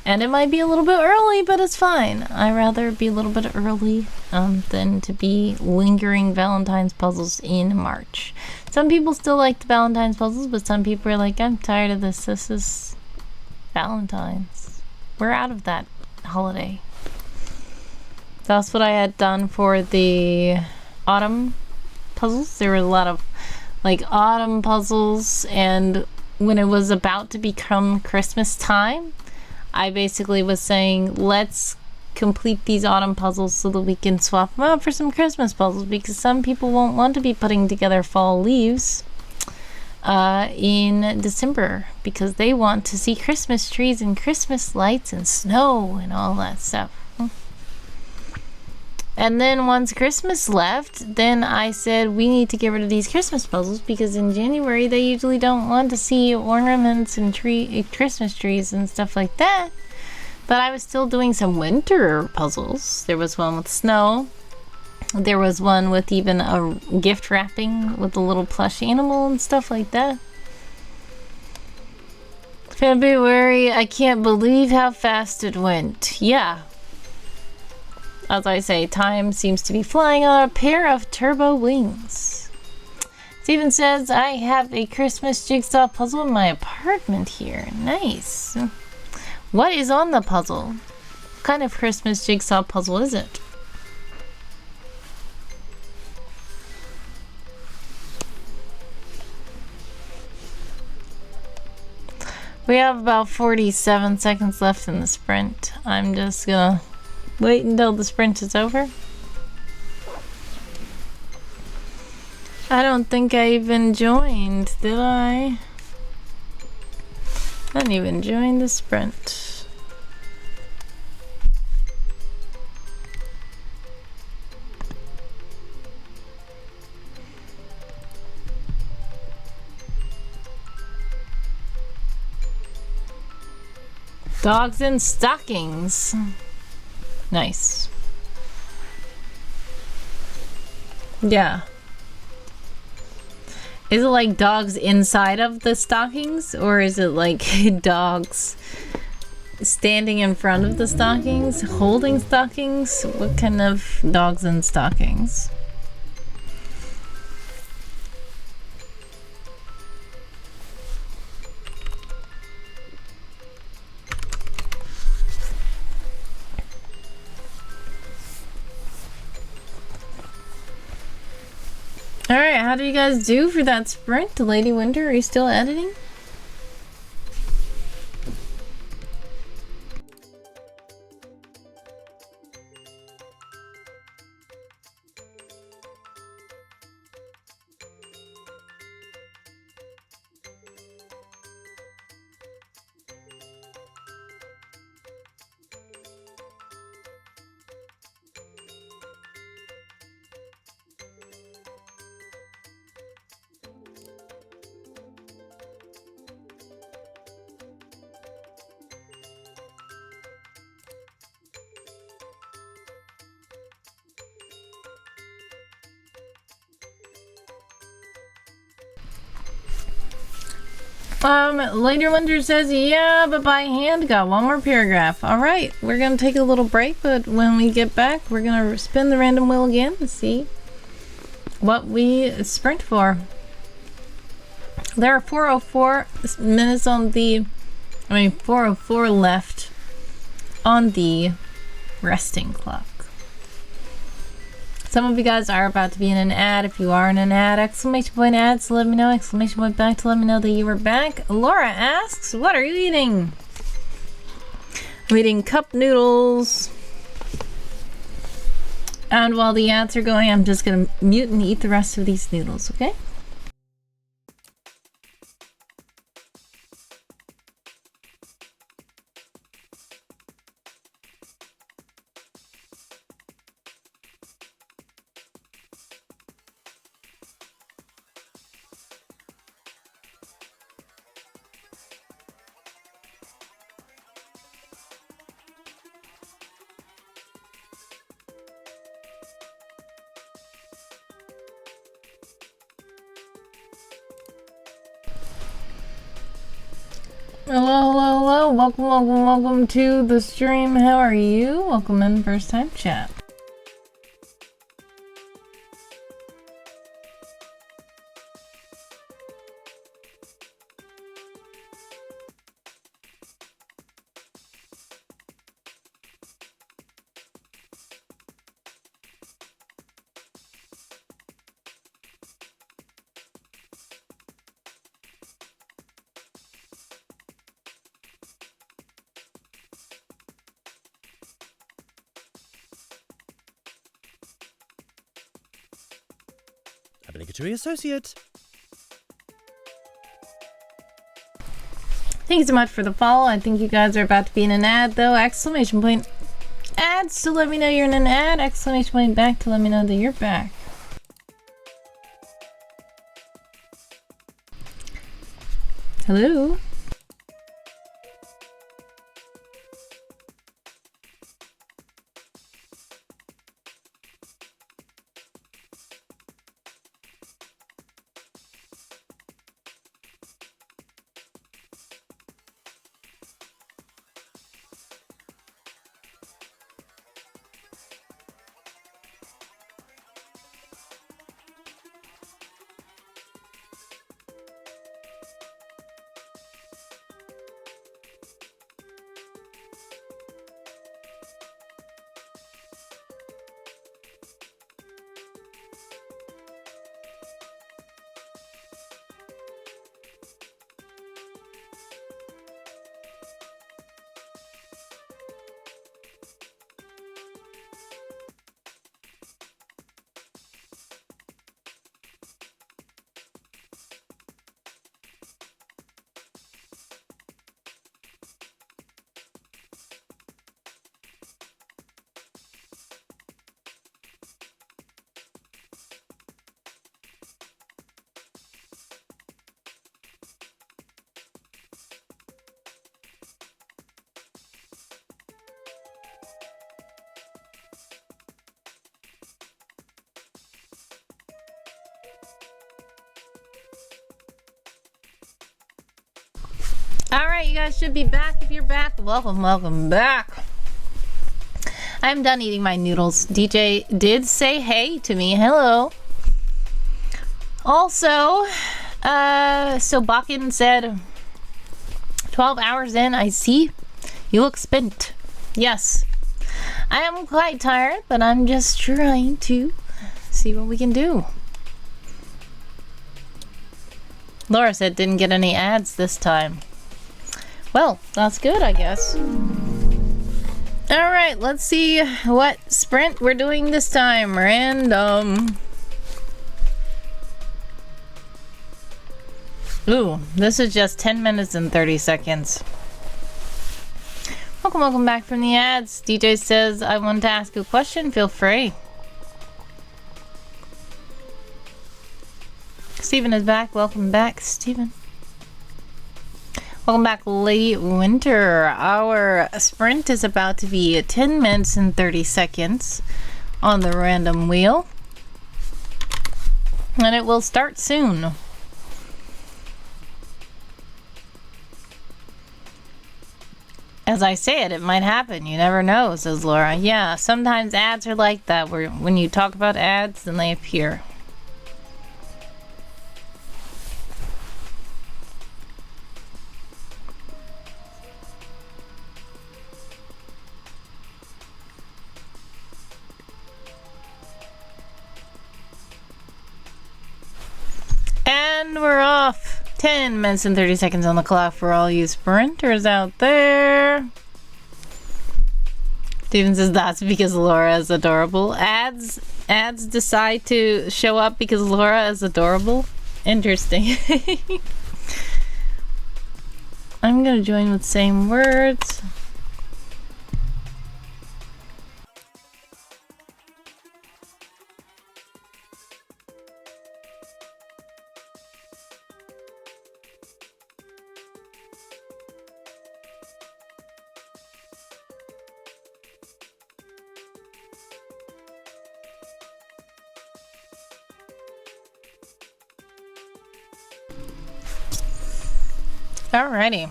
S1: And it might be a little bit early, but it's fine. I'd rather be a little bit early than to be lingering Valentine's puzzles in March. Some people still like the Valentine's puzzles, but some people are like, I'm tired of this. This is Valentine's. We're out of that holiday. That's what I had done for the autumn puzzles. There were a lot of like autumn puzzles, and when it was about to become Christmas time, I basically was saying, let's complete these autumn puzzles so that we can swap them out for some Christmas puzzles, because some people won't want to be putting together fall leaves in December because they want to see Christmas trees and Christmas lights and snow and all that stuff. And then once Christmas left, then I said we need to get rid of these Christmas puzzles because in January they usually don't want to see ornaments and Christmas trees and stuff like that. But I was still doing some winter puzzles. There was one with snow. There was one with even a gift wrapping with a little plush animal and stuff like that. February, I can't believe how fast it went. Yeah. As I say, time seems to be flying on a pair of turbo wings. Steven says, I have a Christmas jigsaw puzzle in my apartment here. Nice. What is on the puzzle? What kind of Christmas jigsaw puzzle is it? We have about 47 seconds left in the sprint. I'm just gonna wait until the sprint is over. I don't think I even joined, did I? I didn't even join the sprint. Dogs in stockings. Nice. Yeah. Is it like dogs inside of the stockings? Or is it like dogs standing in front of the stockings? Holding stockings? What kind of dogs in stockings? Alright, how do you guys do for that sprint? Lady Winter, are you still editing? Lady Winter says, yeah, but by hand. Got one more paragraph. Alright, we're gonna take a little break, but when we get back, we're gonna spin the random wheel again to see what we sprint for. There are 404 minutes on the... 404 left on the resting clock. Some of you guys are about to be in an ad. If you are in an ad, exclamation point ad, so let me know. Exclamation point back to let me know that you were back. Laura asks, what are you eating? I'm eating cup noodles. And while the ads are going, I'm just going to mute and eat the rest of these noodles, okay? Hello, welcome to the stream. How are you? Welcome in, first time chat.
S2: Obligatory associate.
S1: Thank you so much for the follow. I think you guys are about to be in an ad though. Exclamation point ads to let me know you're in an ad. Exclamation point back to let me know that you're back. Hello? Alright, you guys should be back. If you're back, welcome back. I'm done eating my noodles. DJ did say hey to me. Hello. Also, so Bakken said 12 hours in, I see you look spent. Yes, I am quite tired, but I'm just trying to see what we can do. Laura said didn't get any ads this time. Well, that's good, I guess. Alright, let's see what sprint we're doing this time. Random. Ooh, this is just 10 minutes and 30 seconds. Welcome back from the ads. DJ says, I want to ask a question. Feel free. Steven is back. Welcome back, Steven. Welcome back, Lady Winter. Our sprint is about to be 10 minutes and 30 seconds on the random wheel. And it will start soon. As I say it might happen. You never know, says Laura. Yeah, sometimes ads are like that, where when you talk about ads, then they appear. And we're off. 10 minutes and 30 seconds on the clock for all you sprinters out there. Steven says that's because Laura is adorable. Ads decide to show up because Laura is adorable. Interesting. I'm gonna join with same words. Alrighty.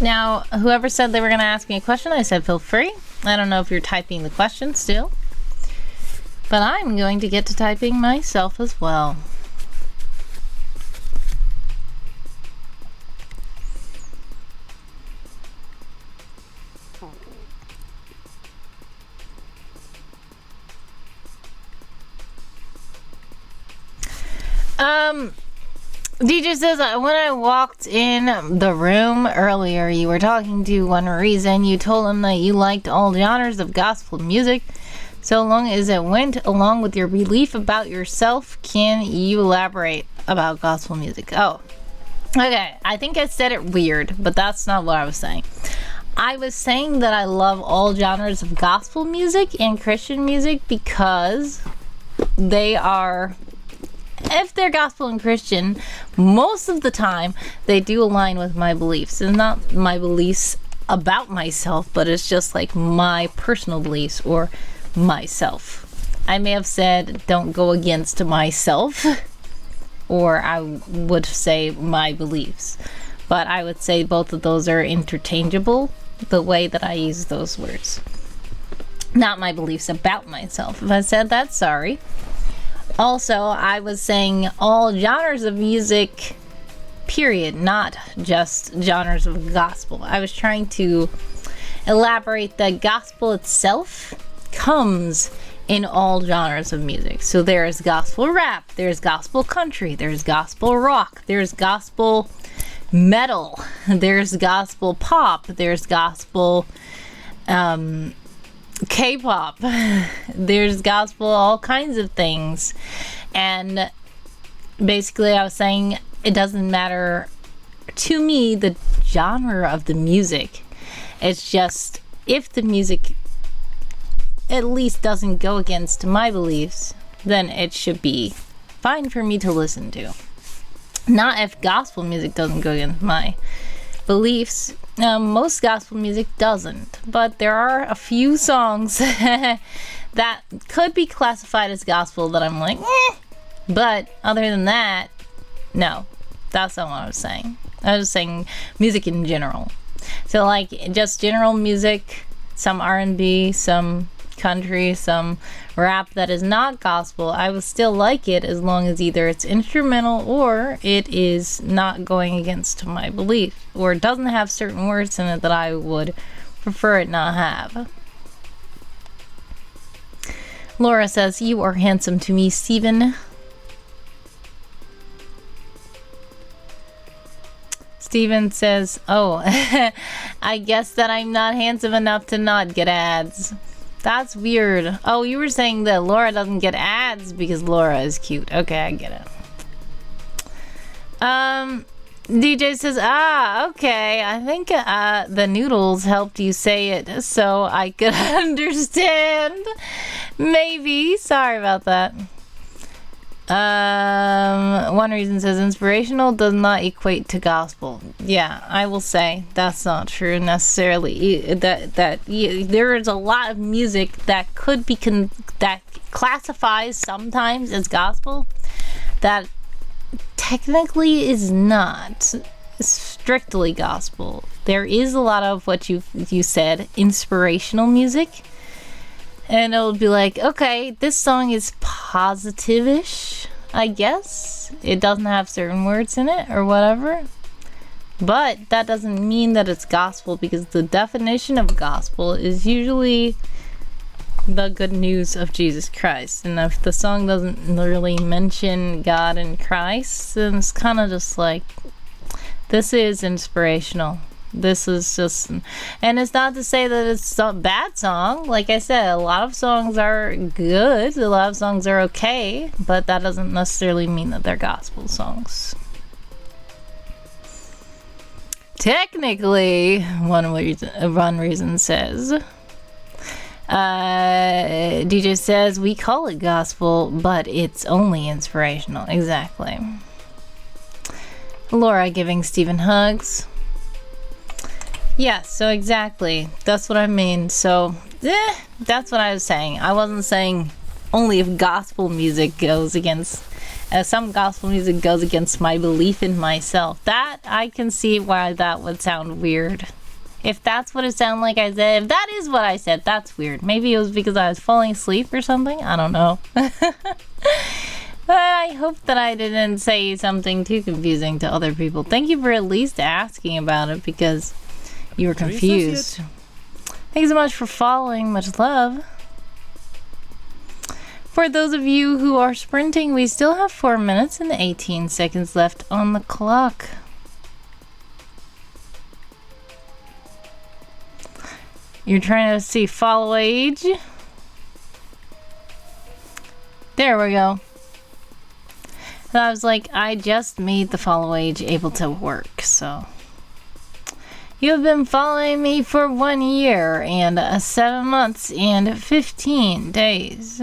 S1: Now, whoever said they were going to ask me a question, I said feel free. I don't know if you're typing the question still, but I'm going to get to typing myself as well. DJ says, when I walked in the room earlier, you were talking to One Reason. You told him that you liked all genres of gospel music, so long as it went along with your belief about yourself. Can you elaborate about gospel music? Oh, okay. I think I said it weird, but that's not what I was saying. I was saying that I love all genres of gospel music and Christian music because they are... if they're gospel and Christian, most of the time they do align with my beliefs. It's not my beliefs about myself, but it's just like my personal beliefs or myself. I may have said don't go against myself, or I would say my beliefs, but I would say both of those are interchangeable, the way that I use those words. Not my beliefs about myself. If I said that, sorry. Also, I was saying all genres of music, period, not just genres of gospel. I was trying to elaborate that gospel itself comes in all genres of music. So there's gospel rap, there's gospel country, there's gospel rock, there's gospel metal, there's gospel pop, there's gospel K-pop, there's gospel, all kinds of things. And basically I was saying it doesn't matter to me the genre of the music. It's just if the music at least doesn't go against my beliefs, then it should be fine for me to listen to. Not if gospel music doesn't go against my beliefs. Most gospel music doesn't, but there are a few songs that could be classified as gospel that I'm like, eh. But other than that, no, that's not what I was saying. I was saying music in general. So like just general music, some R&B, some country, some rap that is not gospel, I would still like it as long as either it's instrumental or it is not going against my belief, or doesn't have certain words in it that I would prefer it not have. Laura says, "You are handsome to me, Steven." Steven says, "Oh, I guess that I'm not handsome enough to not get ads." That's weird. Oh, you were saying that Laura doesn't get ads because Laura is cute. Okay, I get it. DJ says, okay. I think the noodles helped you say it so I could understand. Maybe. Sorry about that. One reason says inspirational does not equate to gospel. Yeah, I will say that's not true necessarily. There is a lot of music that could be that classifies sometimes as gospel that technically is not strictly gospel. There is a lot of what you said, inspirational music. And it'll be like, okay, this song is positive-ish, I guess. It doesn't have certain words in it or whatever. But that doesn't mean that it's gospel, because the definition of gospel is usually the good news of Jesus Christ. And if the song doesn't really mention God and Christ, then it's kind of just like, this is inspirational. This is just, and it's not to say that it's a bad song. Like I said, a lot of songs are good, a lot of songs are okay, but that doesn't necessarily mean that they're gospel songs. Technically, one reason says, DJ says, we call it gospel, but it's only inspirational. Exactly. Laura giving Steven hugs. Yeah, so exactly. That's what I mean. So, that's what I was saying. I wasn't saying only if gospel music goes against... some gospel music goes against my belief in myself. That, I can see why that would sound weird. If that's what it sounded like I said, if that is what I said, that's weird. Maybe it was because I was falling asleep or something. I don't know. But I hope that I didn't say something too confusing to other people. Thank you for at least asking about it, because... you were confused. Thanks so much for following. Much love. For those of you who are sprinting, we still have 4 minutes and 18 seconds left on the clock. You're trying to see follow age. There we go. And I was like, I just made the follow age able to work, so... You've been following me for 1 year and 7 months and 15 days.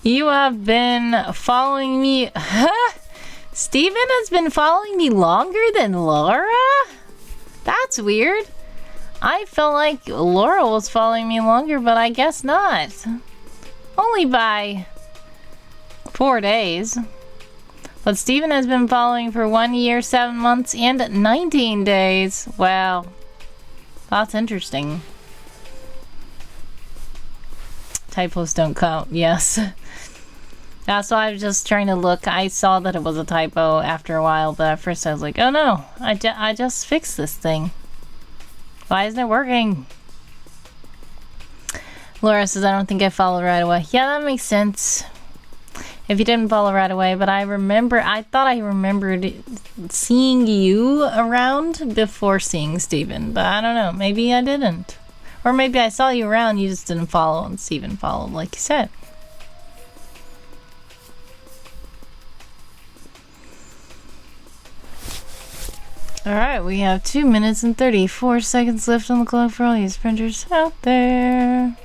S1: You have been following me. Steven has been following me longer than Laura? That's weird. I felt like Laura was following me longer, but I guess not. Only by 4 days. But Steven has been following for 1 year, 7 months, and 19 days. Wow. That's interesting. Typos don't count, yes. So I was just trying to look. I saw that it was a typo after a while, but at first I was like, oh no, I just fixed this thing. Why isn't it working? Laura says, I don't think I followed right away. Yeah, that makes sense. If you didn't follow right away, but I thought I remembered seeing you around before seeing Steven, but I don't know. Maybe I didn't. Or maybe I saw you around, you just didn't follow, and Steven followed, like you said. Alright, we have 2 minutes and 34 seconds left on the clock for all you sprinters out there.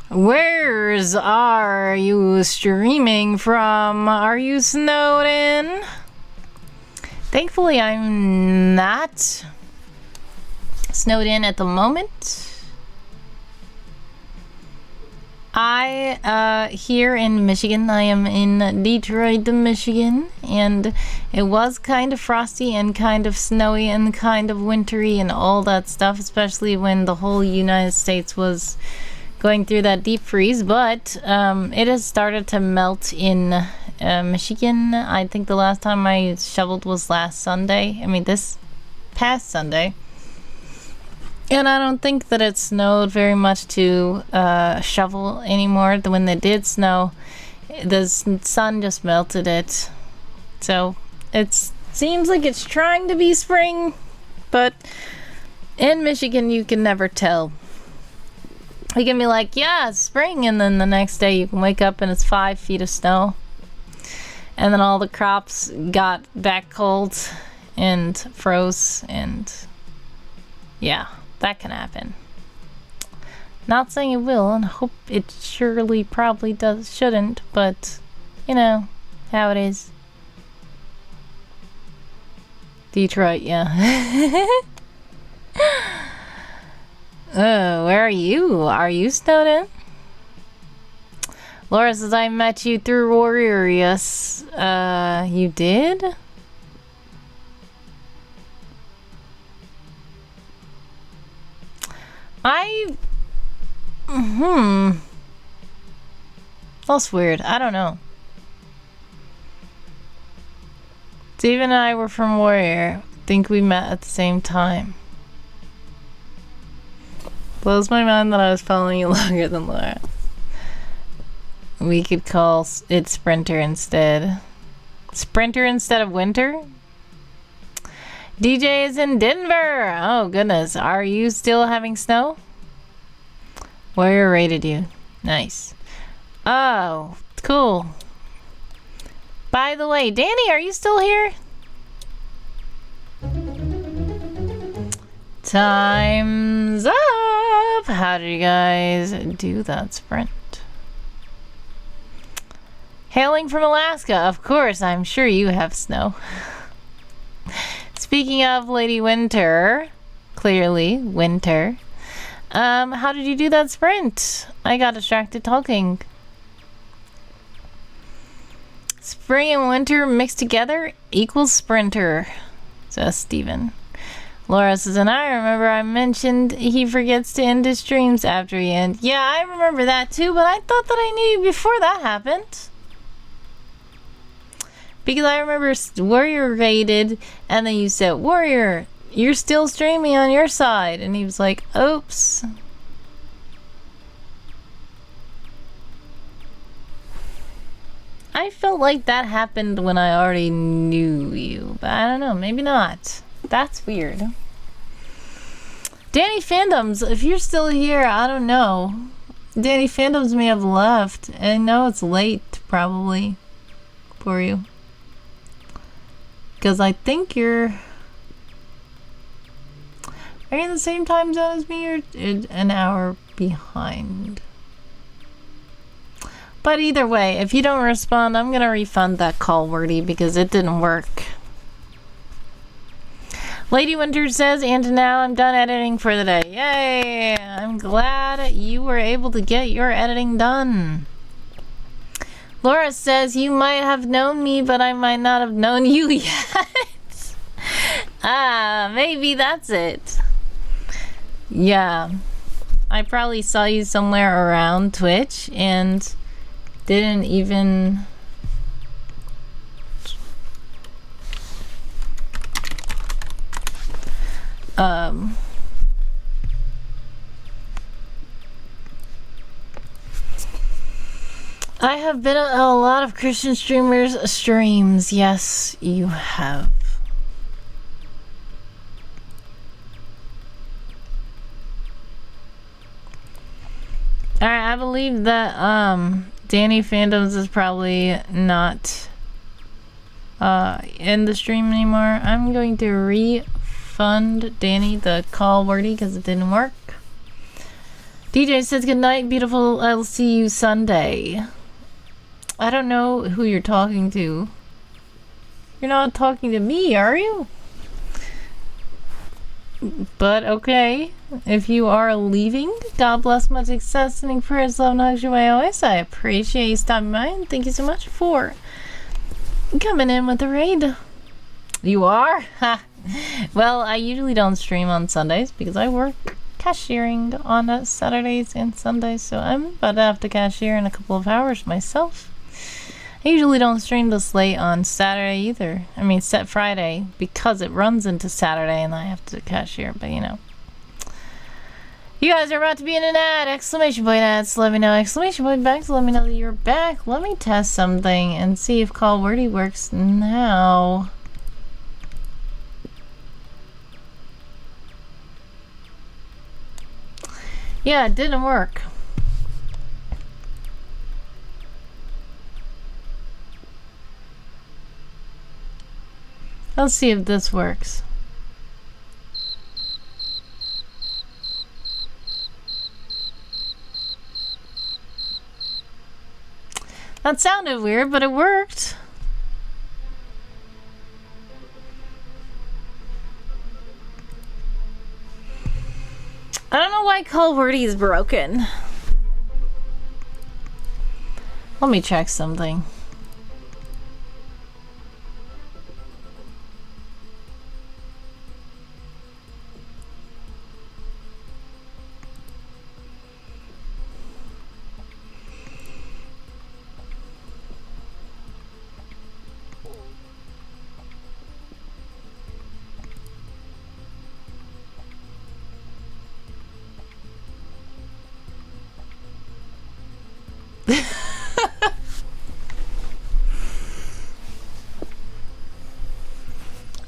S1: Where's are you streaming from? Are you snowed in? Thankfully, I'm not snowed in at the moment. Here in Michigan, I am in Detroit, Michigan, and it was kind of frosty and kind of snowy and kind of wintry and all that stuff, especially when the whole United States was going through that deep freeze, but it has started to melt in Michigan. I think the last time I shoveled was last Sunday. I mean, this past Sunday. And I don't think that it snowed very much to shovel anymore. When it did snow, the sun just melted it. So it seems like it's trying to be spring, but in Michigan you can never tell. You can be like, yeah, it's spring, and then the next day you can wake up and it's 5 feet of snow. And then all the crops got back cold and froze, and yeah. That can happen. Not saying it will, and I hope it surely probably shouldn't, but you know how it is. Detroit, yeah. Oh, where are you? Are you snowed in? Laura says, I met you through Warriors. You did? That's weird. I don't know. Steve and I were from Warrior. Think we met at the same time. Blows my mind that I was following you longer than Laura. We could call it Sprinter instead. Sprinter instead of Winter? DJ is in Denver. Oh goodness. Are you still having snow? Warrior rated you. Nice. Oh, cool. By the way, Danny, are you still here? Time's up. How did you guys do that sprint? Hailing from Alaska. Of course, I'm sure you have snow. Speaking of Lady Winter, clearly Winter. How did you do that sprint? I got distracted talking. Spring and winter mixed together equals sprinter, says Steven. Laura says, and I remember I mentioned he forgets to end his streams after he ends. Yeah, I remember that too, but I thought that I knew you before that happened. Because I remember Warrior raided, and then you said, Warrior, you're still streaming on your side. And he was like, oops. I felt like that happened when I already knew you, but I don't know, maybe not. That's weird. Danny Fandoms, if you're still here, I don't know. Danny Fandoms may have left. I know it's late, probably, for you. Because I think you're... Are you in the same time zone as me, or an hour behind? But either way, if you don't respond, I'm gonna refund that call, Wordy, because it didn't work. Lady Winter says, and now I'm done editing for the day. Yay! I'm glad you were able to get your editing done. Laura says, you might have known me, but I might not have known you yet. Maybe that's it. Yeah. I probably saw you somewhere around Twitch and didn't even... I have been at a lot of Christian streamers' streams. Yes, you have. Alright, I believe that Danny Fandoms is probably not in the stream anymore. I'm going to refund Danny the call, Wordy, because it didn't work. DJ says, good night, beautiful. I'll see you Sunday. I don't know who you're talking to. You're not talking to me, are you? But okay, if you are leaving, God bless, much success, sending prayers, love, and hugs your way always. I appreciate you stopping by, and thank you so much for coming in with the raid. You are? Ha! Well, I usually don't stream on Sundays because I work cashiering on Saturdays and Sundays, so I'm about to have to cashier in a couple of hours myself. I usually don't stream this late on Saturday either. I mean, set Friday, because it runs into Saturday and I have to cashier, but you know. You guys are about to be in an ad! Exclamation point ads, let me know. Exclamation point back to let me know that you're back. Let me test something and see if Call Wordy works now. Yeah, it didn't work. Let's see if this works. That sounded weird, but it worked. I don't know why Call Wordy is broken. Let me check something.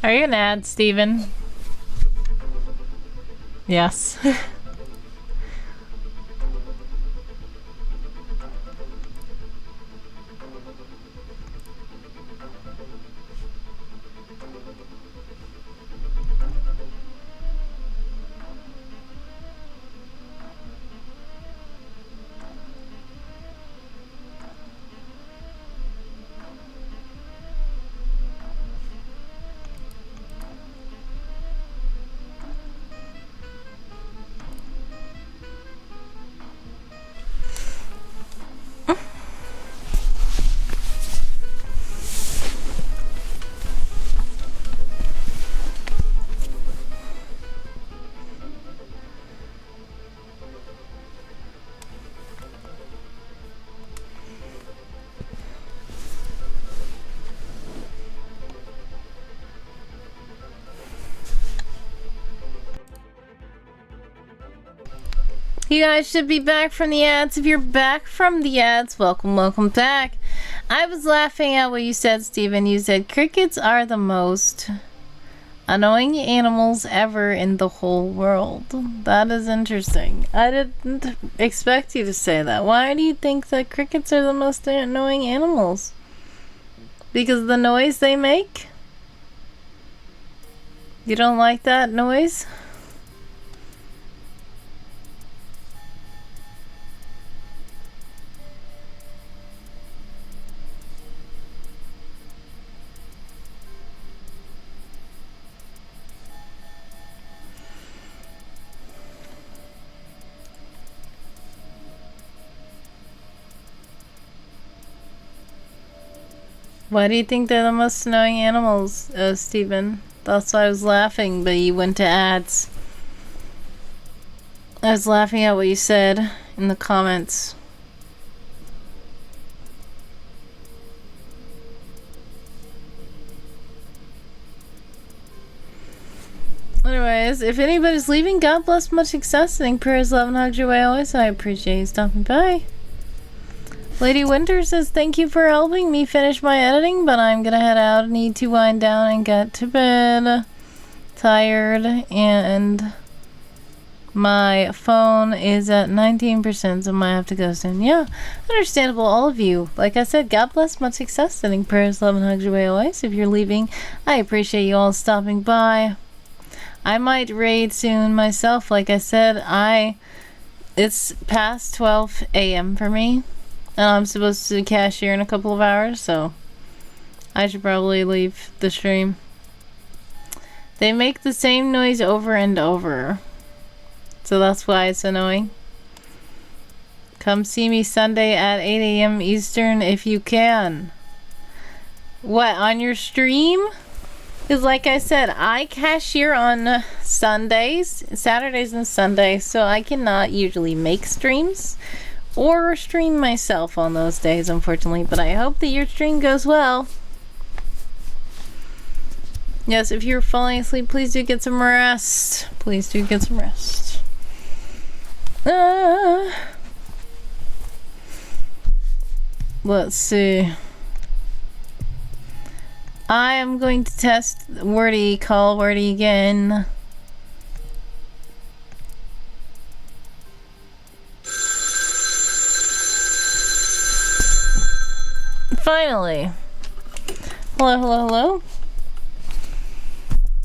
S1: Are you an ad, Steven? Yes. You guys should be back from the ads. If you're back from the ads, welcome, welcome back. I was laughing at what you said, Steven. You said crickets are the most annoying animals ever in the whole world. That is interesting. I didn't expect you to say that. Why do you think that crickets are the most annoying animals? Because of the noise they make? You don't like that noise? Why do you think they're the most annoying animals, Steven? That's why I was laughing, but you went to ads. I was laughing at what you said in the comments. Anyways, if anybody's leaving, God bless, much success, sending prayers, love, and hugs your way always. I appreciate you stopping by. Lady Winter says, thank you for helping me finish my editing, but I'm gonna head out. Need to wind down and get to bed. Tired, and my phone is at 19%, so I might have to go soon. Yeah, understandable, all of you. Like I said, God bless, much success, sending prayers, love, and hugs your way always. If you're leaving, I appreciate you all stopping by. I might raid soon myself. Like I said, it's past 12 a.m. for me. And I'm supposed to cashier in a couple of hours, so I should probably leave the stream. They make the same noise over and over. So that's why it's annoying. Come see me Sunday at 8 a.m. Eastern if you can. What, on your stream? Because like I said, I cashier on Sundays, Saturdays and Sundays, so I cannot usually make streams or stream myself on those days, unfortunately. But I hope that your stream goes well. Yes, if you're falling asleep, please do get some rest. Please do get some rest. Let's see. I am going to test Wordy, call Wordy again. Finally. Hello, hello, hello.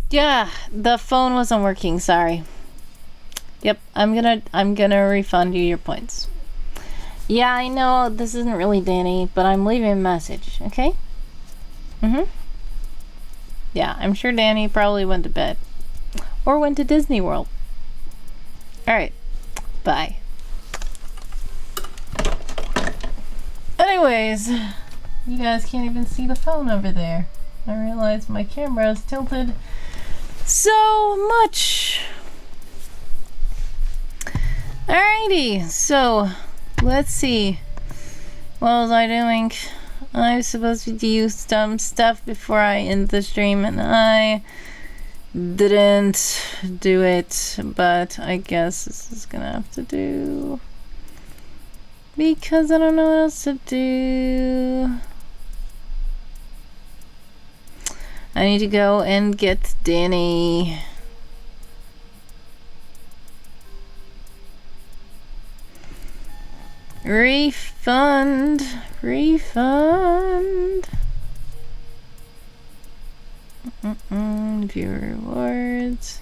S1: Yeah, the phone wasn't working, sorry. Yep, I'm gonna refund you your points. Yeah, I know this isn't really Danny, but I'm leaving a message, okay? Yeah, I'm sure Danny probably went to bed. Or went to Disney World. Alright, bye. Anyways, you guys can't even see the phone over there. I realize my camera is tilted so much. Alrighty, so let's see. What was I doing? I was supposed to do some stuff before I end the stream and I didn't do it, but I guess this is gonna have to do because I don't know what else to do. I need to go and get Danny. Refund. View rewards.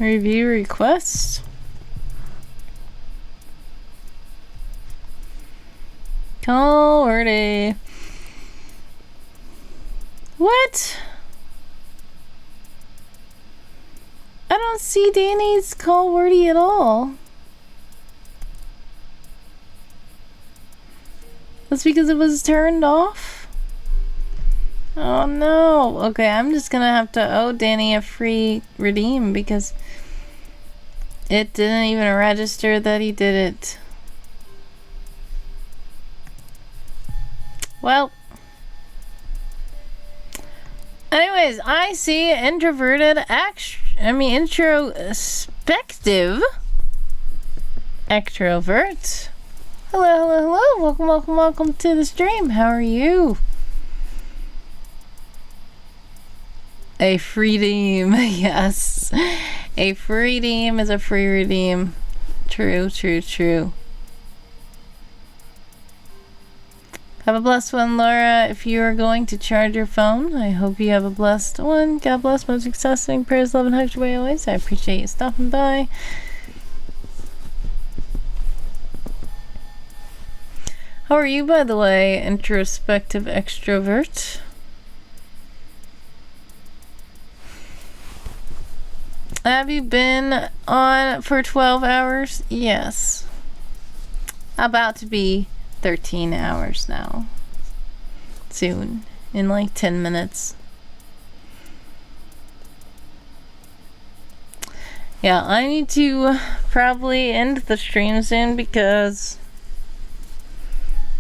S1: Review requests. Call Wordy. What? I don't see Danny's call Wordy at all. That's because it was turned off? Oh no. Okay, I'm just gonna have to owe Danny a free redeem because it didn't even register that he did it. Well. Anyways, I see introverted introspective extrovert. Hello, hello, hello. Welcome, welcome, welcome to the stream. How are you? A free redeem. Yes. A free redeem is a free redeem. True, true, true. Have a blessed one, Laura. If you are going to charge your phone, I hope you have a blessed one. God bless, most success, and prayers, love, and hugs your way always. I appreciate you stopping by. How are you, by the way, introspective extrovert? Have you been on for 12 hours? Yes. About to be 13 hours now. Soon. In like 10 minutes. Yeah, I need to probably end the stream soon because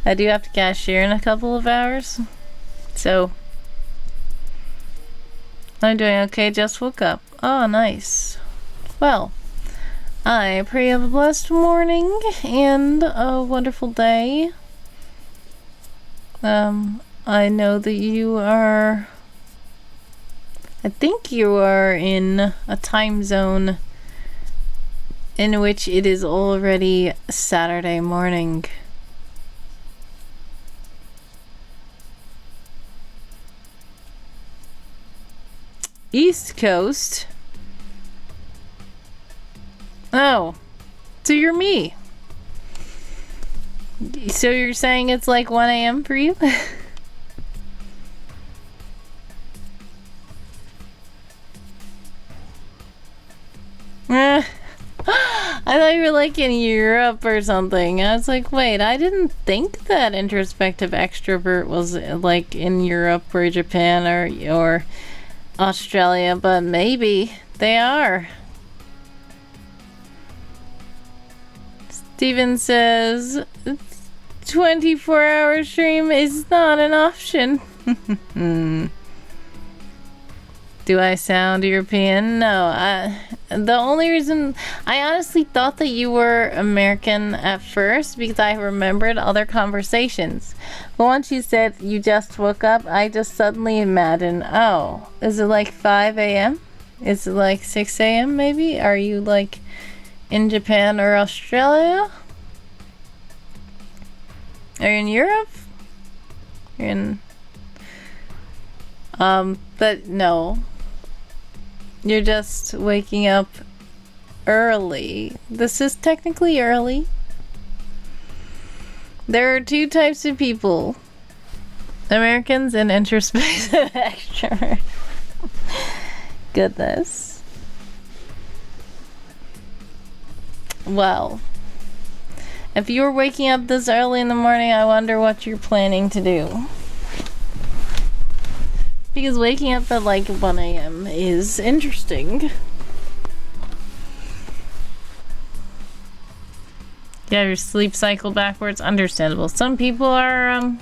S1: I do have to cashier in a couple of hours. So I'm doing okay, just woke up. Oh, nice. Well, I pray you have a blessed morning and a wonderful day. I know that you are, I think you are in a time zone in which it is already Saturday morning. East Coast. Oh, so you're me. So you're saying it's like 1 a.m. for you? I thought you were like in Europe or something. I was like, wait, I didn't think that introspective extrovert was like in Europe or Japan or Australia, but maybe they are. Steven says 24-hour stream is not an option. Do I sound European? No. The only reason I honestly thought that you were American at first because I remembered other conversations. But once you said you just woke up, I just suddenly imagined, oh, is it like 5 a.m.? Is it like 6 a.m. maybe? Are you like in Japan or Australia? Are you in Europe? You're in... but no. You're just waking up early. This is technically early. There are two types of people. Americans and introspective extroverts. Goodness. Well, if you're waking up this early in the morning, I wonder what you're planning to do. Because waking up at like 1 a.m. is interesting. Yeah, your sleep cycle backwards, understandable. Some people are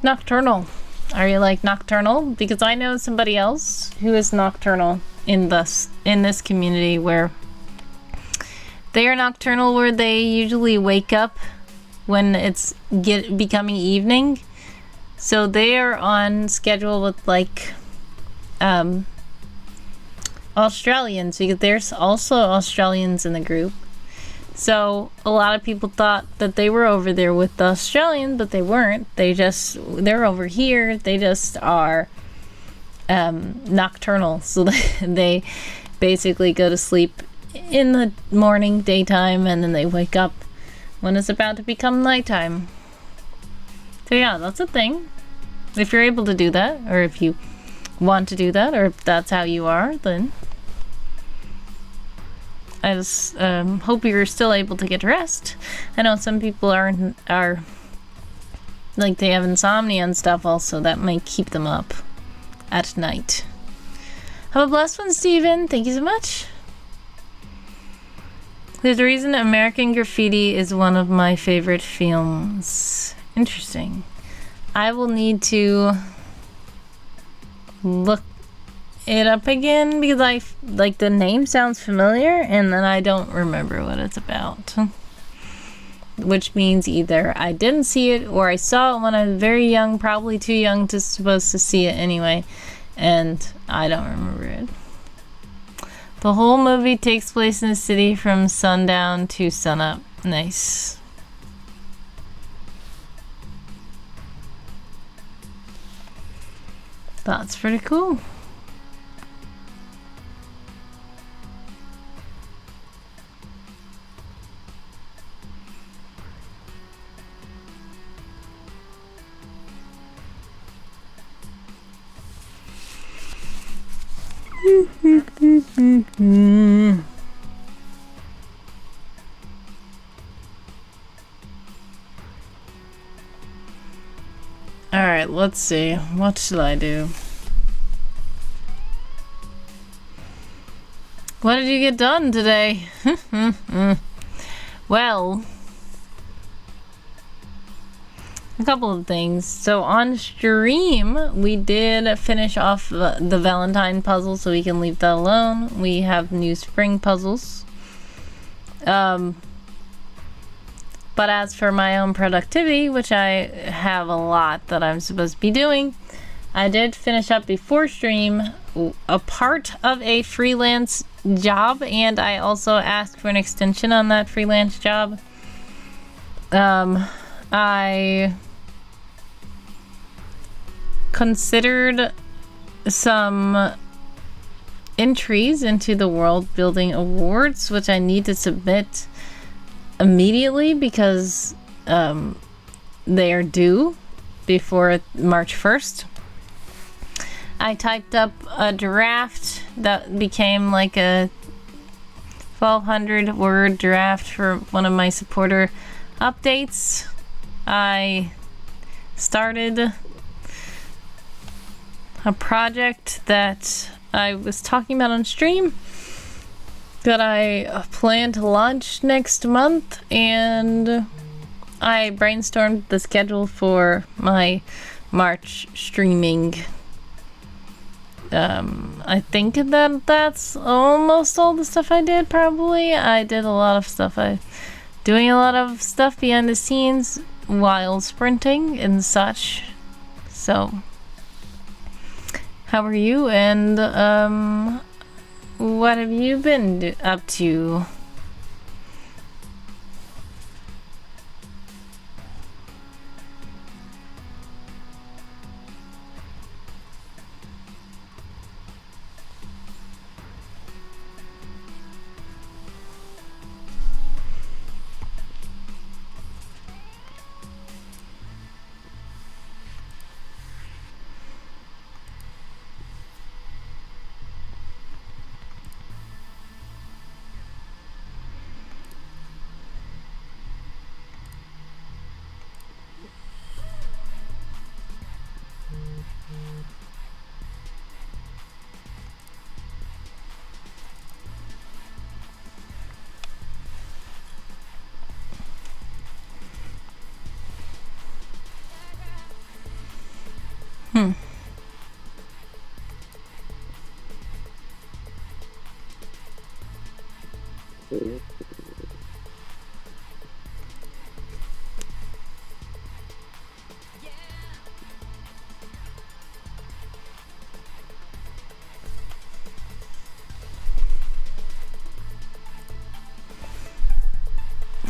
S1: nocturnal. Are you like nocturnal? Because I know somebody else who is nocturnal in this community where they are nocturnal, where they usually wake up when it's becoming evening. So they are on schedule with like Australians, because there's also Australians in the group. So a lot of people thought that they were over there with the Australian, but they weren't. They're over here. They just are nocturnal. So they basically go to sleep in the morning, daytime, and then they wake up when it's about to become nighttime. So yeah, that's a thing. If you're able to do that, or if you want to do that, or if that's how you are, then I just hope you're still able to get rest. I know some people are like they have insomnia and stuff also that might keep them up at night. Have a blessed one, Steven. Thank you so much. There's a reason American Graffiti is one of my favorite films. Interesting. I will need to look it up again because the name sounds familiar and then I don't remember what it's about. Which means either I didn't see it or I saw it when I was very young, probably too young to supposed to see it anyway, and I don't remember it. The whole movie takes place in the city from sundown to sunup. Nice. That's pretty cool. Alright, let's see. What should I do? What did you get done today? Well, a couple of things. So on stream, we did finish off the Valentine puzzle, so we can leave that alone. We have new spring puzzles. But as for my own productivity, which I have a lot that I'm supposed to be doing, I did finish up before stream a part of a freelance job, and I also asked for an extension on that freelance job. I considered some entries into the World Building Awards, which I need to submit immediately because they are due before March 1st. I typed up a draft that became like a 1,200 word draft for one of my supporter updates. I started a project that I was talking about on stream that I plan to launch next month, and I brainstormed the schedule for my March streaming. I think that's almost all the stuff I did, probably. I did a lot of stuff. Doing a lot of stuff behind the scenes while sprinting and such. So, how are you? And, what have you been up to?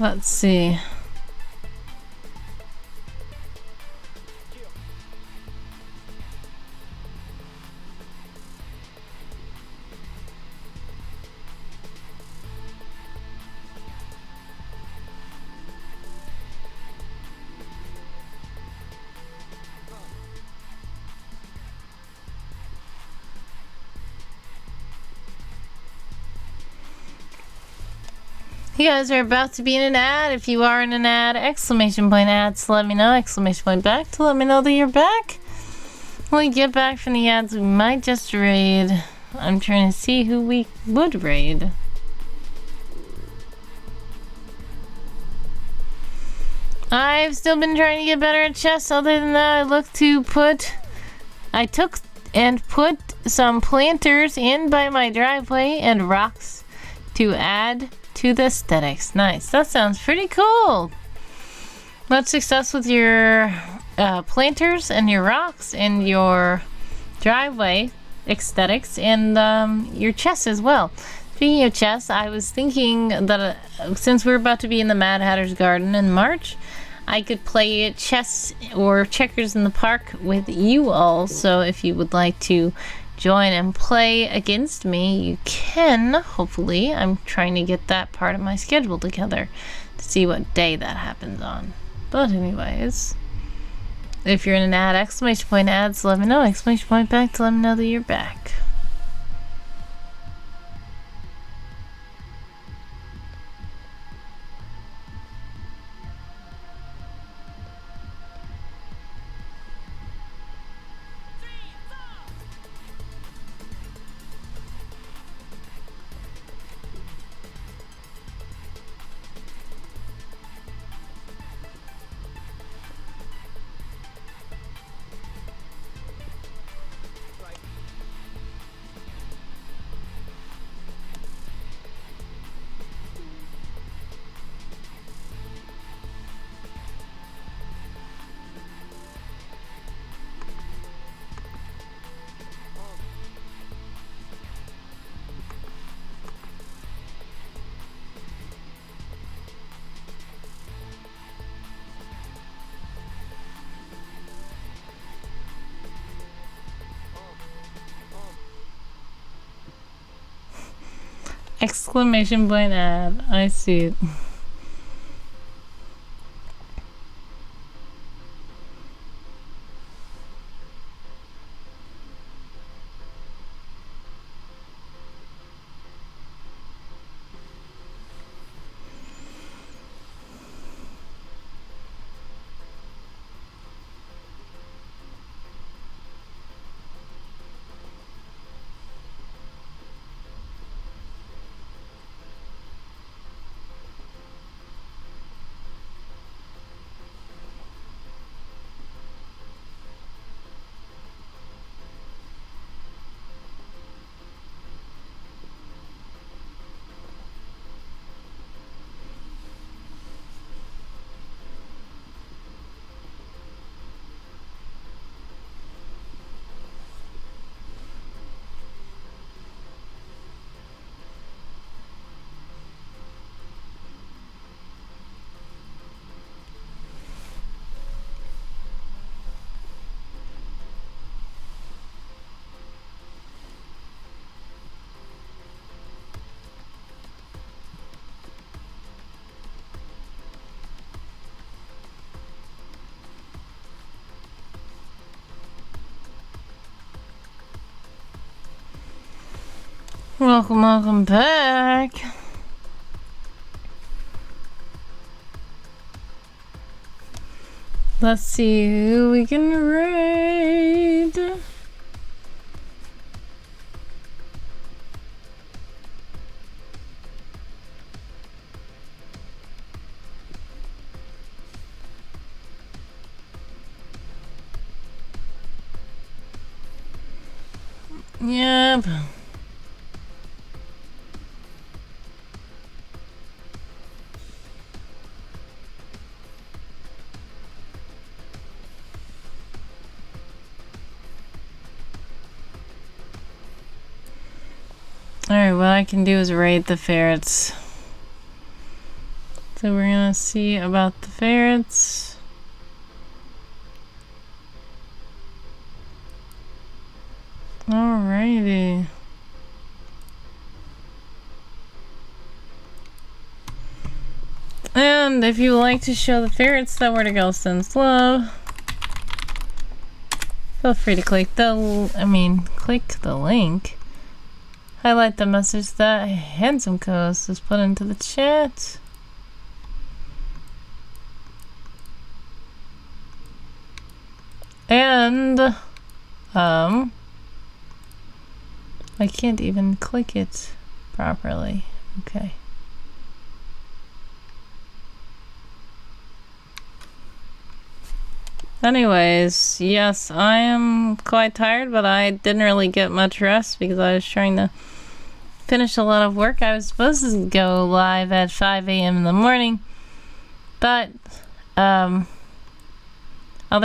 S1: Let's see. You guys are about to be in an ad. If you are in an ad, exclamation point ads to let me know, exclamation point back to let me know that you're back. When we get back from the ads, we might just raid. I'm trying to see who we would raid. I've still been trying to get better at chess. Other than that, I took and put some planters in by my driveway and rocks to add to the aesthetics. Nice. That sounds pretty cool. Much success with your planters and your rocks and your driveway aesthetics and your chess as well. Speaking of chess, I was thinking that since we're about to be in the Mad Hatter's Garden in March, I could play chess or checkers in the park with you all. So if you would like to join and play against me, you can, hopefully. I'm trying to get that part of my schedule together to see what day that happens on. But anyways, if you're in an ad, exclamation point ads, let me know, exclamation point back to let me know that you're back. Exclamation point ad. I see it. Welcome back. Let's see who we can raid. Yep. Alright, what I can do is raid the ferrets. So we're gonna see about the ferrets. Alrighty. And if you would like to show the ferrets that Where to Go sends love, feel free to click the link. Highlight the message that Handsome Co-host has put into the chat. And I can't even click it properly. Okay. Anyways, yes, I am quite tired, but I didn't really get much rest because I was trying to finish a lot of work. I was supposed to go live at 5 a.m. in the morning, but other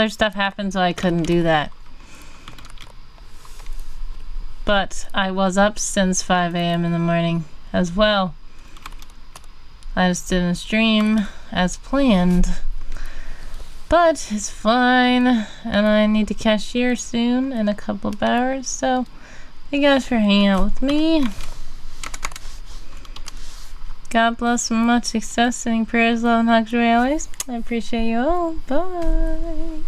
S1: stuff happened, so I couldn't do that. But I was up since 5 a.m. in the morning as well. I just didn't stream as planned. But it's fine, and I need to cashier soon in a couple of hours, so thank you guys for hanging out with me. God bless and much success, sending prayers, love, and hugs, rallies. I appreciate you all. Bye.